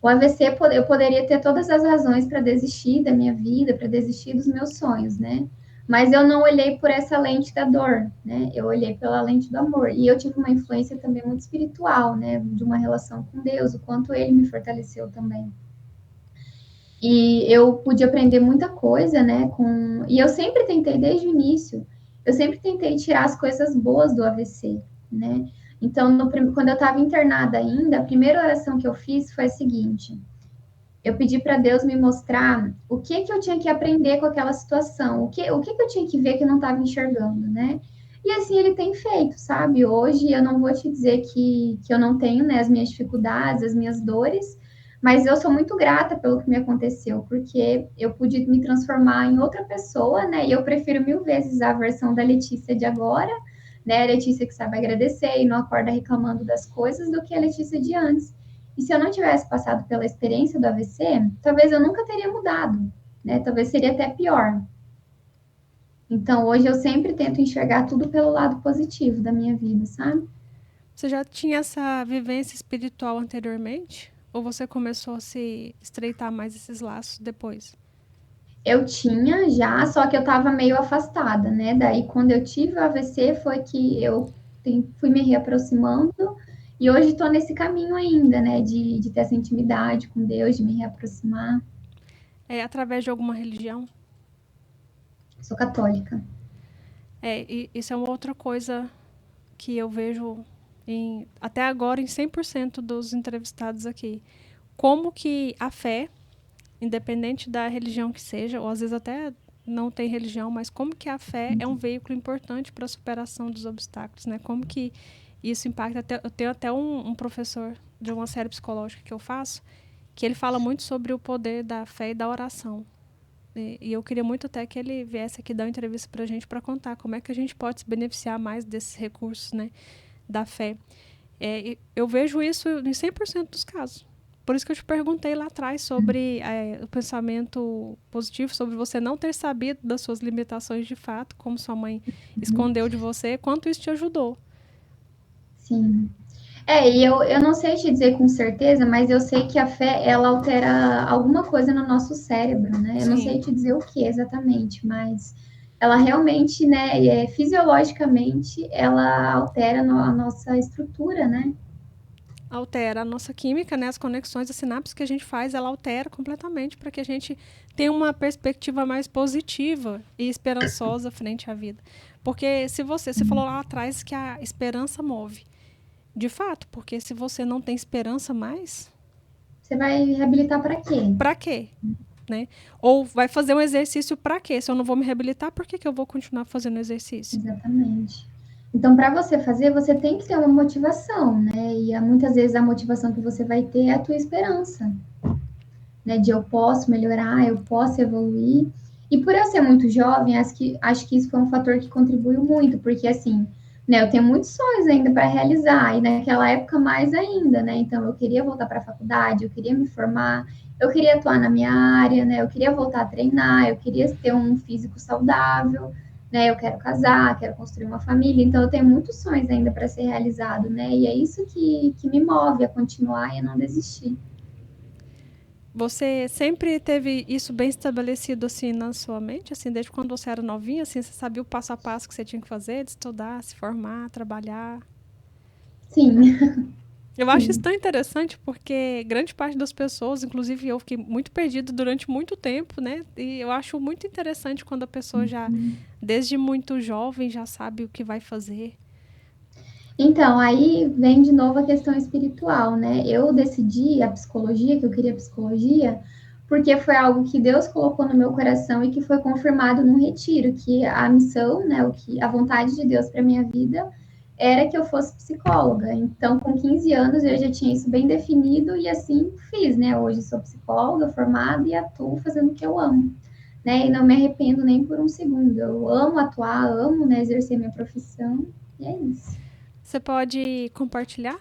o AVC, eu poderia ter todas as razões para desistir da minha vida, para desistir dos meus sonhos, né? Mas eu não olhei por essa lente da dor, né? Eu olhei pela lente do amor. E eu tive uma influência também muito espiritual, né? De uma relação com Deus, o quanto ele me fortaleceu também. E eu pude aprender muita coisa, né? E eu sempre tentei, desde o início, eu sempre tentei tirar as coisas boas do AVC, né? Então, quando eu estava internada ainda, a primeira oração que eu fiz foi a seguinte: eu pedi para Deus me mostrar o que eu tinha que aprender com aquela situação, o que eu tinha que ver que eu não estava enxergando, né? E assim ele tem feito, sabe? Hoje eu não vou te dizer que eu não tenho, né, as minhas dificuldades, as minhas dores, mas eu sou muito grata pelo que me aconteceu, porque eu pude me transformar em outra pessoa, né? E eu prefiro mil vezes a versão da Letícia de agora, né? A Letícia que sabe agradecer e não acorda reclamando das coisas, do que a Letícia de antes. E se eu não tivesse passado pela experiência do AVC, talvez eu nunca teria mudado, né? Talvez seria até pior. Então, hoje eu sempre tento enxergar tudo pelo lado positivo da minha vida, sabe? Você já tinha essa vivência espiritual anteriormente? Ou você começou a se estreitar mais esses laços depois? Eu tinha já, só que eu estava meio afastada, né? Daí, quando eu tive o AVC, foi que eu fui me reaproximando e hoje estou nesse caminho ainda, né? De ter essa intimidade com Deus, de me reaproximar. É através de alguma religião? Sou católica. E isso é uma outra coisa que eu vejo até agora em 100% dos entrevistados aqui. Como que a fé, independente da religião que seja, ou às vezes até não tem religião, mas como que a fé é um veículo importante para a superação dos obstáculos, né? Como que isso impacta. Eu tenho até um professor de uma série psicológica que eu faço, que ele fala muito sobre o poder da fé e da oração. E eu queria muito até que ele viesse aqui dar uma entrevista para a gente para contar como é que a gente pode se beneficiar mais desses recursos, né, da fé. Eu vejo isso em 100% dos casos. Por isso que eu te perguntei lá atrás sobre o pensamento positivo, sobre você não ter sabido das suas limitações de fato, como sua mãe escondeu de você, quanto isso te ajudou. Sim. E eu não sei te dizer com certeza, mas eu sei que a fé, ela altera alguma coisa no nosso cérebro, né? Eu não sei Sim. te dizer o que exatamente, mas ela realmente, né, fisiologicamente, ela altera a nossa estrutura, né? altera a nossa química, né? As conexões, as sinapses que a gente faz, ela altera completamente para que a gente tenha uma perspectiva mais positiva e esperançosa frente à vida. Porque se você falou lá atrás que a esperança move. De fato, porque se você não tem esperança mais, Você vai reabilitar para quê? para quê? Né? Ou vai fazer um exercício para quê? Se eu não vou me reabilitar, por que eu vou continuar fazendo exercício? Exatamente. Então, para você fazer, você tem que ter uma motivação, né? E muitas vezes a motivação que você vai ter é a tua esperança, né? De eu posso melhorar, eu posso evoluir. E por eu ser muito jovem, acho que isso foi um fator que contribuiu muito, porque assim, né? Eu tenho muitos sonhos ainda para realizar, e naquela época mais ainda, né? Então, eu queria voltar para a faculdade, eu queria me formar, eu queria atuar na minha área, né? Eu queria voltar a treinar, eu queria ter um físico saudável, né? Eu quero casar, quero construir uma família, então eu tenho muitos sonhos ainda para ser realizado, né? E é isso que me move a continuar e a não desistir. Você sempre teve isso bem estabelecido assim na sua mente, assim, desde quando você era novinha, assim, você sabia o passo a passo que você tinha que fazer, de estudar, se formar, trabalhar? Sim, Eu acho isso sim. tão interessante porque grande parte das pessoas, inclusive eu, fiquei muito perdida durante muito tempo, né? E eu acho muito interessante quando a pessoa já, desde muito jovem, já sabe o que vai fazer. Então, aí vem de novo a questão espiritual, né? Eu decidi a psicologia, que eu queria psicologia, porque foi algo que Deus colocou no meu coração e que foi confirmado num retiro, que a missão, né, a vontade de Deus para minha vida era que eu fosse psicóloga. Então, com 15 anos eu já tinha isso bem definido e assim fiz, né? Hoje sou psicóloga formada e atuo fazendo o que eu amo, né? E não me arrependo nem por um segundo. Eu amo atuar, amo, né, exercer minha profissão, e é isso. Você pode compartilhar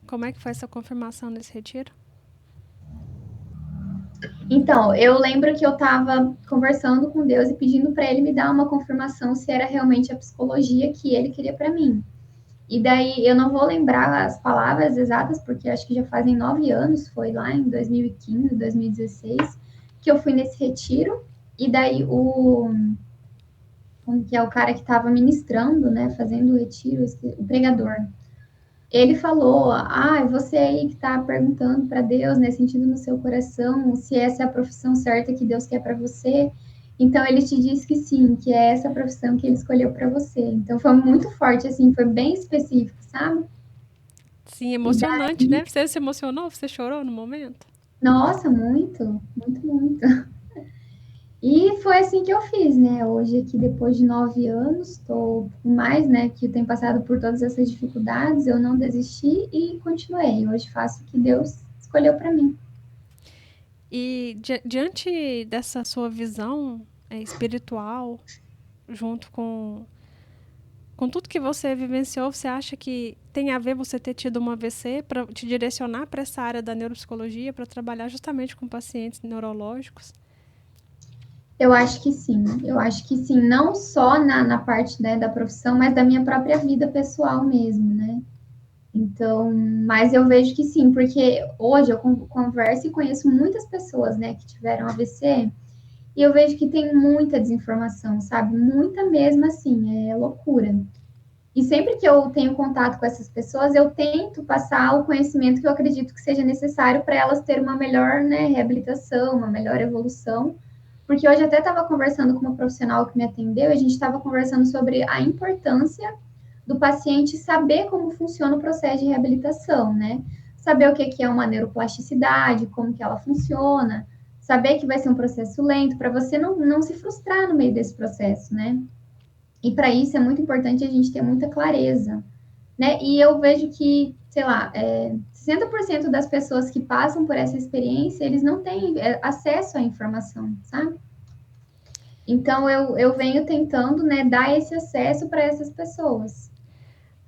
como é que foi essa confirmação nesse retiro? Então, eu lembro que eu estava conversando com Deus e pedindo para ele me dar uma confirmação se era realmente a psicologia que ele queria para mim. E daí eu não vou lembrar as palavras exatas, porque acho que já fazem 9 anos, foi lá em 2015, 2016, que eu fui nesse retiro. E daí que é o cara que estava ministrando, né, fazendo o retiro, o pregador. Ele falou: Ah, é você aí que está perguntando para Deus, né, sentindo no seu coração, se essa é a profissão certa que Deus quer para você. Então ele te diz que sim, que é essa profissão que ele escolheu para você. Então foi muito forte, assim, foi bem específico, sabe? Sim, E emocionante, daí, né? Você se emocionou? Você chorou no momento? nossa, muito, muito, muito. E foi assim que eu fiz, né? Hoje, aqui, depois de 9 anos, estou mais, né? Que eu tenho passado por todas essas dificuldades, eu não desisti e continuei. Hoje faço o que Deus escolheu para mim. E diante dessa sua visão espiritual, junto com tudo que você vivenciou, você acha que tem a ver você ter tido uma AVC para te direcionar para essa área da neuropsicologia, para trabalhar justamente com pacientes neurológicos? Eu acho que sim, eu acho que sim, não só na parte, né, da profissão, mas da minha própria vida pessoal mesmo, né? Então, mas eu vejo que sim, porque hoje eu converso e conheço muitas pessoas, né, que tiveram AVC, e eu vejo que tem muita desinformação, sabe? Muita mesmo assim, é loucura. E sempre que eu tenho contato com essas pessoas, eu tento passar o conhecimento que eu acredito que seja necessário para elas terem uma melhor, né, reabilitação, uma melhor evolução. Porque hoje até estava conversando com uma profissional que me atendeu, e a gente estava conversando sobre a importância do paciente saber como funciona o processo de reabilitação, né? Saber o que é uma neuroplasticidade, como que ela funciona, saber que vai ser um processo lento, para você não se frustrar no meio desse processo, né? E para isso é muito importante a gente ter muita clareza, né? E eu vejo que, sei lá, 60% das pessoas que passam por essa experiência, eles não têm acesso à informação, sabe? Então eu venho tentando, né, dar esse acesso para essas pessoas.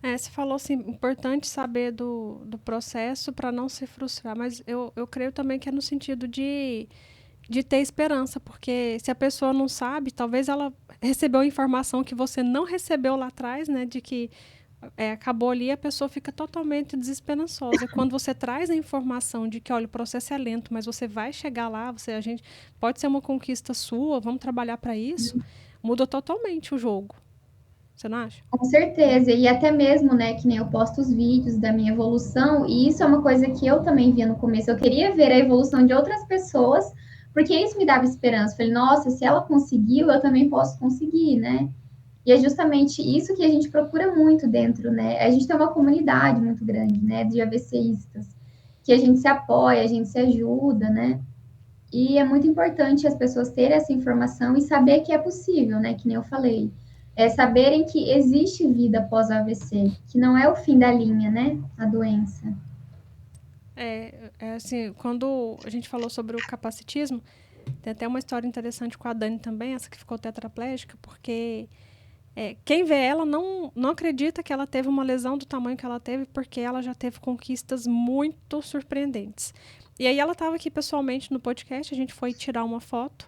Você falou assim, importante saber do processo para não se frustrar, mas eu creio também que é no sentido de ter esperança, porque se a pessoa não sabe, talvez ela recebeu informação que você não recebeu lá atrás, né, de que acabou ali, a pessoa fica totalmente desesperançosa. Quando você traz a informação de que, olha, o processo é lento, mas você vai chegar lá, a gente pode ser uma conquista sua, vamos trabalhar para isso, muda totalmente o jogo. Você não acha? Com certeza, e até mesmo, né, que nem eu posto os vídeos da minha evolução, e isso é uma coisa que eu também via no começo. Eu queria ver a evolução de outras pessoas, porque isso me dava esperança. Falei, nossa, se ela conseguiu, eu também posso conseguir, né? E é justamente isso que a gente procura muito dentro, né? A gente tem uma comunidade muito grande, né, de AVCistas, que a gente se apoia, a gente se ajuda, né? E é muito importante as pessoas terem essa informação e saber que é possível, né? Que nem eu falei. É saberem que existe vida após AVC, que não é o fim da linha, né? A doença. É assim, quando a gente falou sobre o capacitismo, tem até uma história interessante com a Dani também, essa que ficou tetraplégica, porque quem vê ela não acredita que ela teve uma lesão do tamanho que ela teve, porque ela já teve conquistas muito surpreendentes. E aí ela estava aqui pessoalmente no podcast, a gente foi tirar uma foto,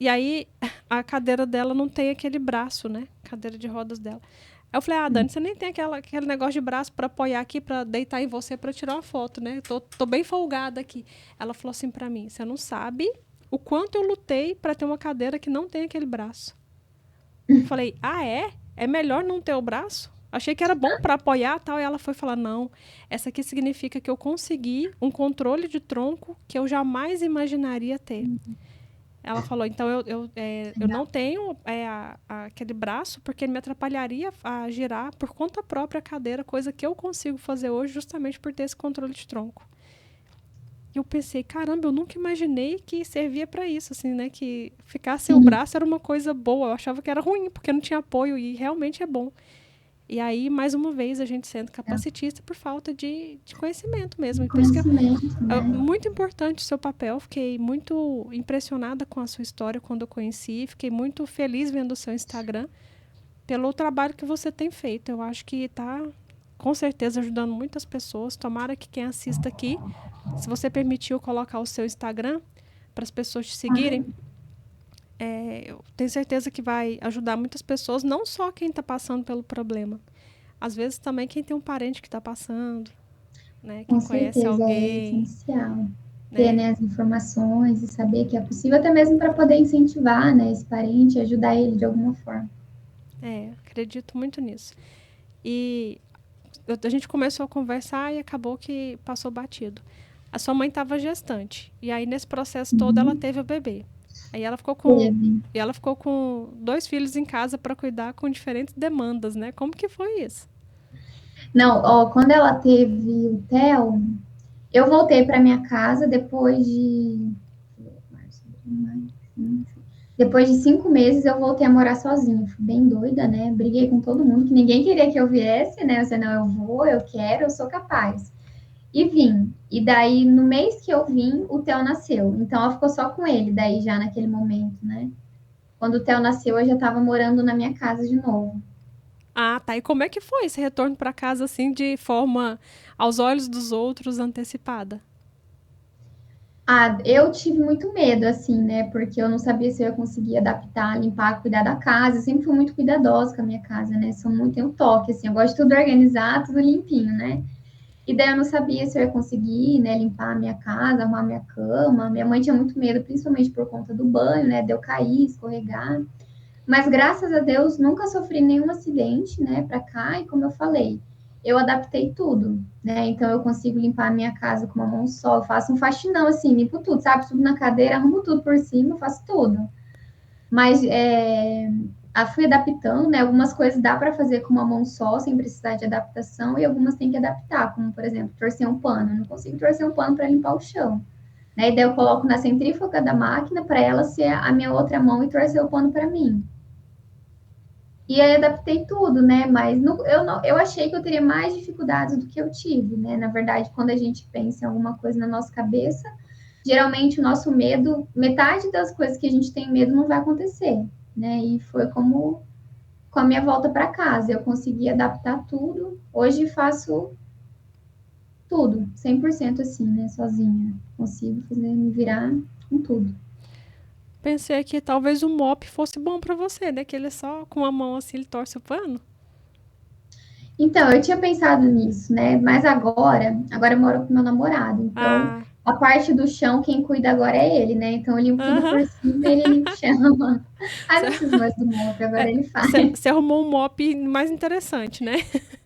e aí a cadeira dela não tem aquele braço, né? Cadeira de rodas dela. Aí eu falei, Dani, você nem tem aquele negócio de braço para apoiar aqui, para deitar em você, para tirar uma foto, né? Tô bem folgada aqui. Ela falou assim para mim, você não sabe o quanto eu lutei para ter uma cadeira que não tem aquele braço. Eu falei, é? É melhor não ter o braço? Achei que era bom para apoiar tal. E ela foi falar, não, essa aqui significa que eu consegui um controle de tronco que eu jamais imaginaria ter. Ela falou, então eu não tenho aquele braço porque ele me atrapalharia a girar por conta própria a cadeira, coisa que eu consigo fazer hoje justamente por ter esse controle de tronco. E eu pensei, caramba, eu nunca imaginei que servia para isso, assim, né? Que ficar sem o braço era uma coisa boa. Eu achava que era ruim, porque não tinha apoio, e realmente é bom. E aí, mais uma vez, a gente sendo capacitista por falta de conhecimento mesmo. E por isso que Conhecimento, é né? muito importante o seu papel. Fiquei muito impressionada com a sua história quando eu conheci. Fiquei muito feliz vendo o seu Instagram pelo trabalho que você tem feito. Eu acho que está, com certeza, ajudando muitas pessoas. Tomara que quem assista aqui, se você permitiu colocar o seu Instagram para as pessoas te seguirem, eu tenho certeza que vai ajudar muitas pessoas, não só quem está passando pelo problema. Às vezes também quem tem um parente que está passando, né? Com Quem conhece certeza é alguém, essencial ter, né? né, as informações e saber que é possível, até mesmo para poder incentivar, né, esse parente, ajudar ele de alguma forma. Acredito muito nisso. E a gente começou a conversar e acabou que passou batido. A sua mãe estava gestante. E aí, nesse processo todo, ela teve o bebê. Aí Teve. ela ficou com 2 filhos em casa para cuidar com diferentes demandas, né? Como que foi isso? Não, ó, quando ela teve o Theo, eu voltei para minha casa depois de 5 meses eu voltei a morar sozinha. Fui bem doida, né? Briguei com todo mundo, que ninguém queria que eu viesse, né? Eu disse, não, eu vou, eu quero, eu sou capaz. E vim. E daí, no mês que eu vim, o Theo nasceu. Então, ela ficou só com ele, daí já naquele momento, né? Quando o Theo nasceu, eu já estava morando na minha casa de novo. Ah, tá. E como é que foi esse retorno para casa, assim, de forma, aos olhos dos outros, antecipada? Ah, eu tive muito medo, assim, né? Porque eu não sabia se eu ia conseguir adaptar, limpar, cuidar da casa. Eu sempre fui muito cuidadosa com a minha casa, né? Sou muito, tenho toque, assim, eu gosto de tudo organizado, tudo limpinho, né? E daí eu não sabia se eu ia conseguir, né, limpar a minha casa, arrumar minha cama. Minha mãe tinha muito medo, principalmente por conta do banho, né? De eu cair, escorregar. Mas graças a Deus nunca sofri nenhum acidente, né, para cá. E como eu falei, eu adaptei tudo, né? Então eu consigo limpar a minha casa com uma mão só. Eu faço um faxinão assim, limpo tudo, sabe? Tudo na cadeira, arrumo tudo por cima, faço tudo. Mas fui adaptando, né? Algumas coisas dá para fazer com uma mão só, sem precisar de adaptação, e algumas tem que adaptar, como por exemplo, torcer um pano. Eu não consigo torcer um pano para limpar o chão. Né? E daí eu coloco na centrífuga da máquina para ela ser a minha outra mão e torcer o pano para mim. E aí adaptei tudo, né? Mas eu achei que eu teria mais dificuldades do que eu tive, né? Na verdade, quando a gente pensa em alguma coisa na nossa cabeça, geralmente o nosso medo, metade das coisas que a gente tem medo não vai acontecer, né? E foi como com a minha volta para casa, eu consegui adaptar tudo. Hoje faço tudo, 100% assim, né? Sozinha. Consigo fazer, me virar com tudo. Pensei que talvez o mop fosse bom para você, né? Que ele é só com a mão assim, ele torce o pano. Então, eu tinha pensado nisso, né? Mas agora eu moro com meu namorado. Então, Ah, A parte do chão, quem cuida agora é ele, né? Então eu limpo tudo Aham. por cima e ele limpa o chão. Ah, não preciso mais do mop, agora ele faz. Você arrumou um mop mais interessante, né?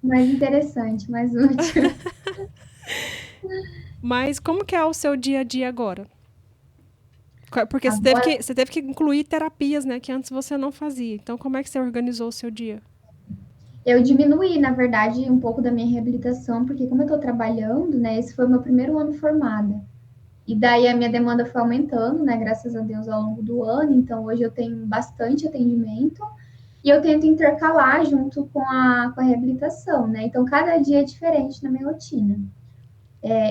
Mais interessante, mais útil. Mas como que é o seu dia a dia agora? Porque Agora você teve que incluir terapias, né? Que antes você não fazia. Então, como é que você organizou o seu dia? eu diminuí, na verdade, um pouco da minha reabilitação, porque como eu estou trabalhando, né? Esse foi o meu primeiro ano formada. E daí a minha demanda foi aumentando, né? Graças a Deus ao longo do ano. Então hoje eu tenho bastante atendimento e eu tento intercalar junto com a reabilitação, né? Então cada dia é diferente na minha rotina.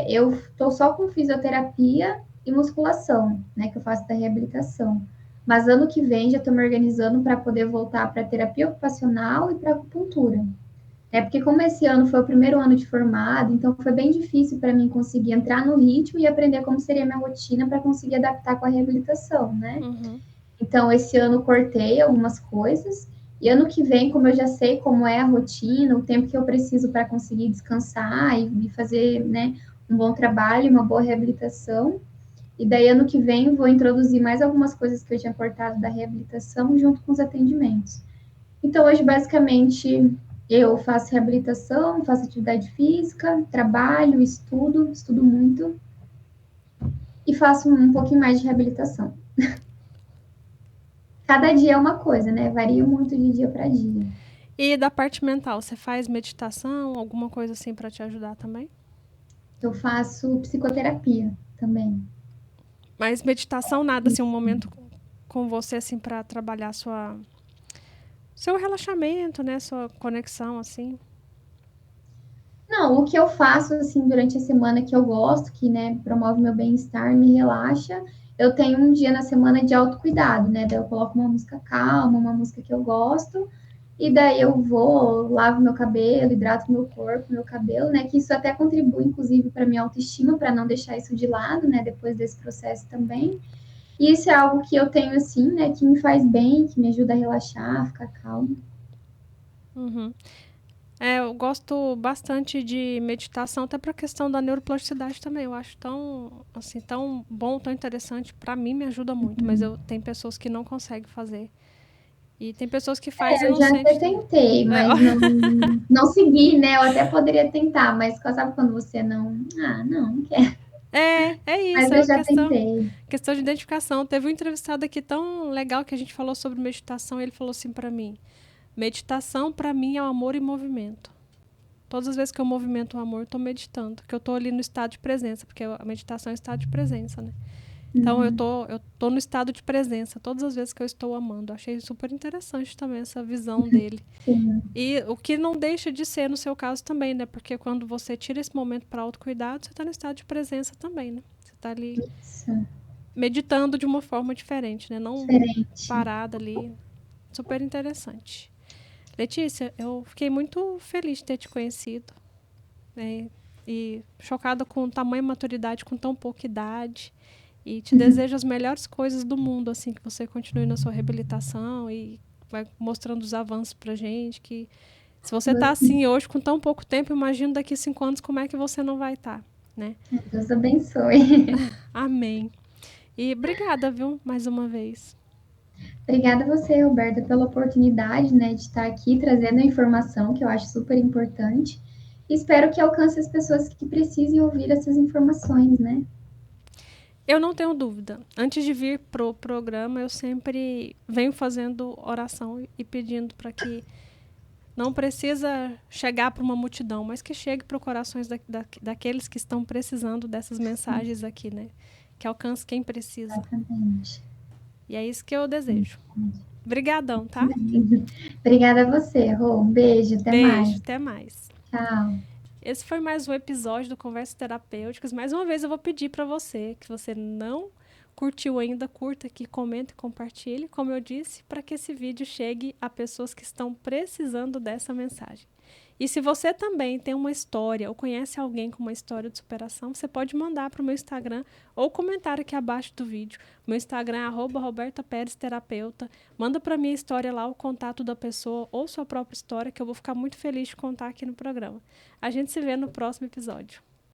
Eu estou só com fisioterapia e musculação, né? Que eu faço da reabilitação. Mas ano que vem já estou me organizando para poder voltar para terapia ocupacional e para acupuntura. É porque como esse ano foi o primeiro ano de formado, então foi bem difícil para mim conseguir entrar no ritmo e aprender como seria a minha rotina para conseguir adaptar com a reabilitação, né? Uhum. Então esse ano cortei algumas coisas e ano que vem, como eu já sei como é a rotina, o tempo que eu preciso para conseguir descansar e fazer, né, um bom trabalho, uma boa reabilitação. E daí ano que vem vou introduzir mais algumas coisas que eu tinha cortado da reabilitação junto com os atendimentos. Então, hoje, basicamente, eu faço reabilitação, faço atividade física, trabalho, estudo muito e faço um pouquinho mais de reabilitação. Cada dia é uma coisa, né? Varia muito de dia para dia. E da parte mental, você faz meditação, alguma coisa assim para te ajudar também? Eu faço psicoterapia também. Mas meditação nada, assim, um momento com você assim para trabalhar seu relaxamento, né, sua conexão assim. Não, o que eu faço assim durante a semana que eu gosto, que né, promove meu bem-estar, me relaxa. Eu tenho um dia na semana de autocuidado, né? Daí eu coloco uma música calma, uma música que eu gosto, e daí eu vou, lavo meu cabelo, hidrato meu corpo, meu cabelo, né? Que isso até contribui, inclusive, para minha autoestima, para não deixar isso de lado, né? Depois desse processo também. E isso é algo que eu tenho assim, né? Que me faz bem, que me ajuda a relaxar, ficar calma. Uhum. É, eu gosto bastante de meditação, até para a questão da neuroplasticidade também. Eu acho tão, assim, tão bom, tão interessante. Para mim, me ajuda muito, mas tem pessoas que não conseguem fazer. E tem pessoas que fazem e Eu não já até sente também. tentei, É, mas não segui, né? Eu até poderia tentar, mas sabe quando você não. Ah, não quero. é Mas isso, é eu uma já tentei. questão de identificação. Teve um entrevistado aqui tão legal que a gente falou sobre meditação, e ele falou assim para mim: meditação para mim é o amor em movimento. Todas as vezes que eu movimento o amor, eu tô meditando, que eu tô ali no estado de presença, porque a meditação é estado de presença, né? Então Uhum. eu tô no estado de presença todas as vezes que eu estou amando. Achei super interessante também essa visão dele. Sim, E o que não deixa de ser no seu caso também, né? Porque quando você tira esse momento para autocuidado, você está no estado de presença também, né? Você está ali isso. meditando de uma forma diferente, né? Não Diferente. parada ali. Super interessante. Letícia, eu fiquei muito feliz de ter te conhecido, né? E chocada com tamanha maturidade, com tão pouca idade. E te desejo as melhores coisas do mundo, assim, que você continue na sua reabilitação e vai mostrando os avanços pra gente, que se você está Você- assim hoje com tão pouco tempo, imagino daqui a 5 anos como é que você não vai estar, né? Deus abençoe. Amém. E obrigada, viu, mais uma vez. Obrigada a você, Roberta, pela oportunidade, né, de estar aqui trazendo a informação que eu acho super importante. E espero que alcance as pessoas que precisem ouvir essas informações, né? Eu não tenho dúvida. Antes de vir pro programa, eu sempre venho fazendo oração e pedindo para que não precisa chegar para uma multidão, mas que chegue para os corações daqueles que estão precisando dessas mensagens aqui, né? Que alcance quem precisa. Exatamente. E é isso que eu desejo. Obrigadão, tá? Obrigada a você, Rô. Um beijo, até Beijo, mais. até mais. Tchau. Esse foi mais um episódio do Conversas Terapêuticas. Mais uma vez eu vou pedir para você que você não curtiu ainda, curta aqui, comenta e compartilhe, como eu disse, para que esse vídeo chegue a pessoas que estão precisando dessa mensagem. E se você também tem uma história ou conhece alguém com uma história de superação, você pode mandar para o meu Instagram ou comentar aqui abaixo do vídeo. Meu Instagram é @robertaperezterapeuta. Manda para mim a história lá, o contato da pessoa ou sua própria história, que eu vou ficar muito feliz de contar aqui no programa. A gente se vê no próximo episódio.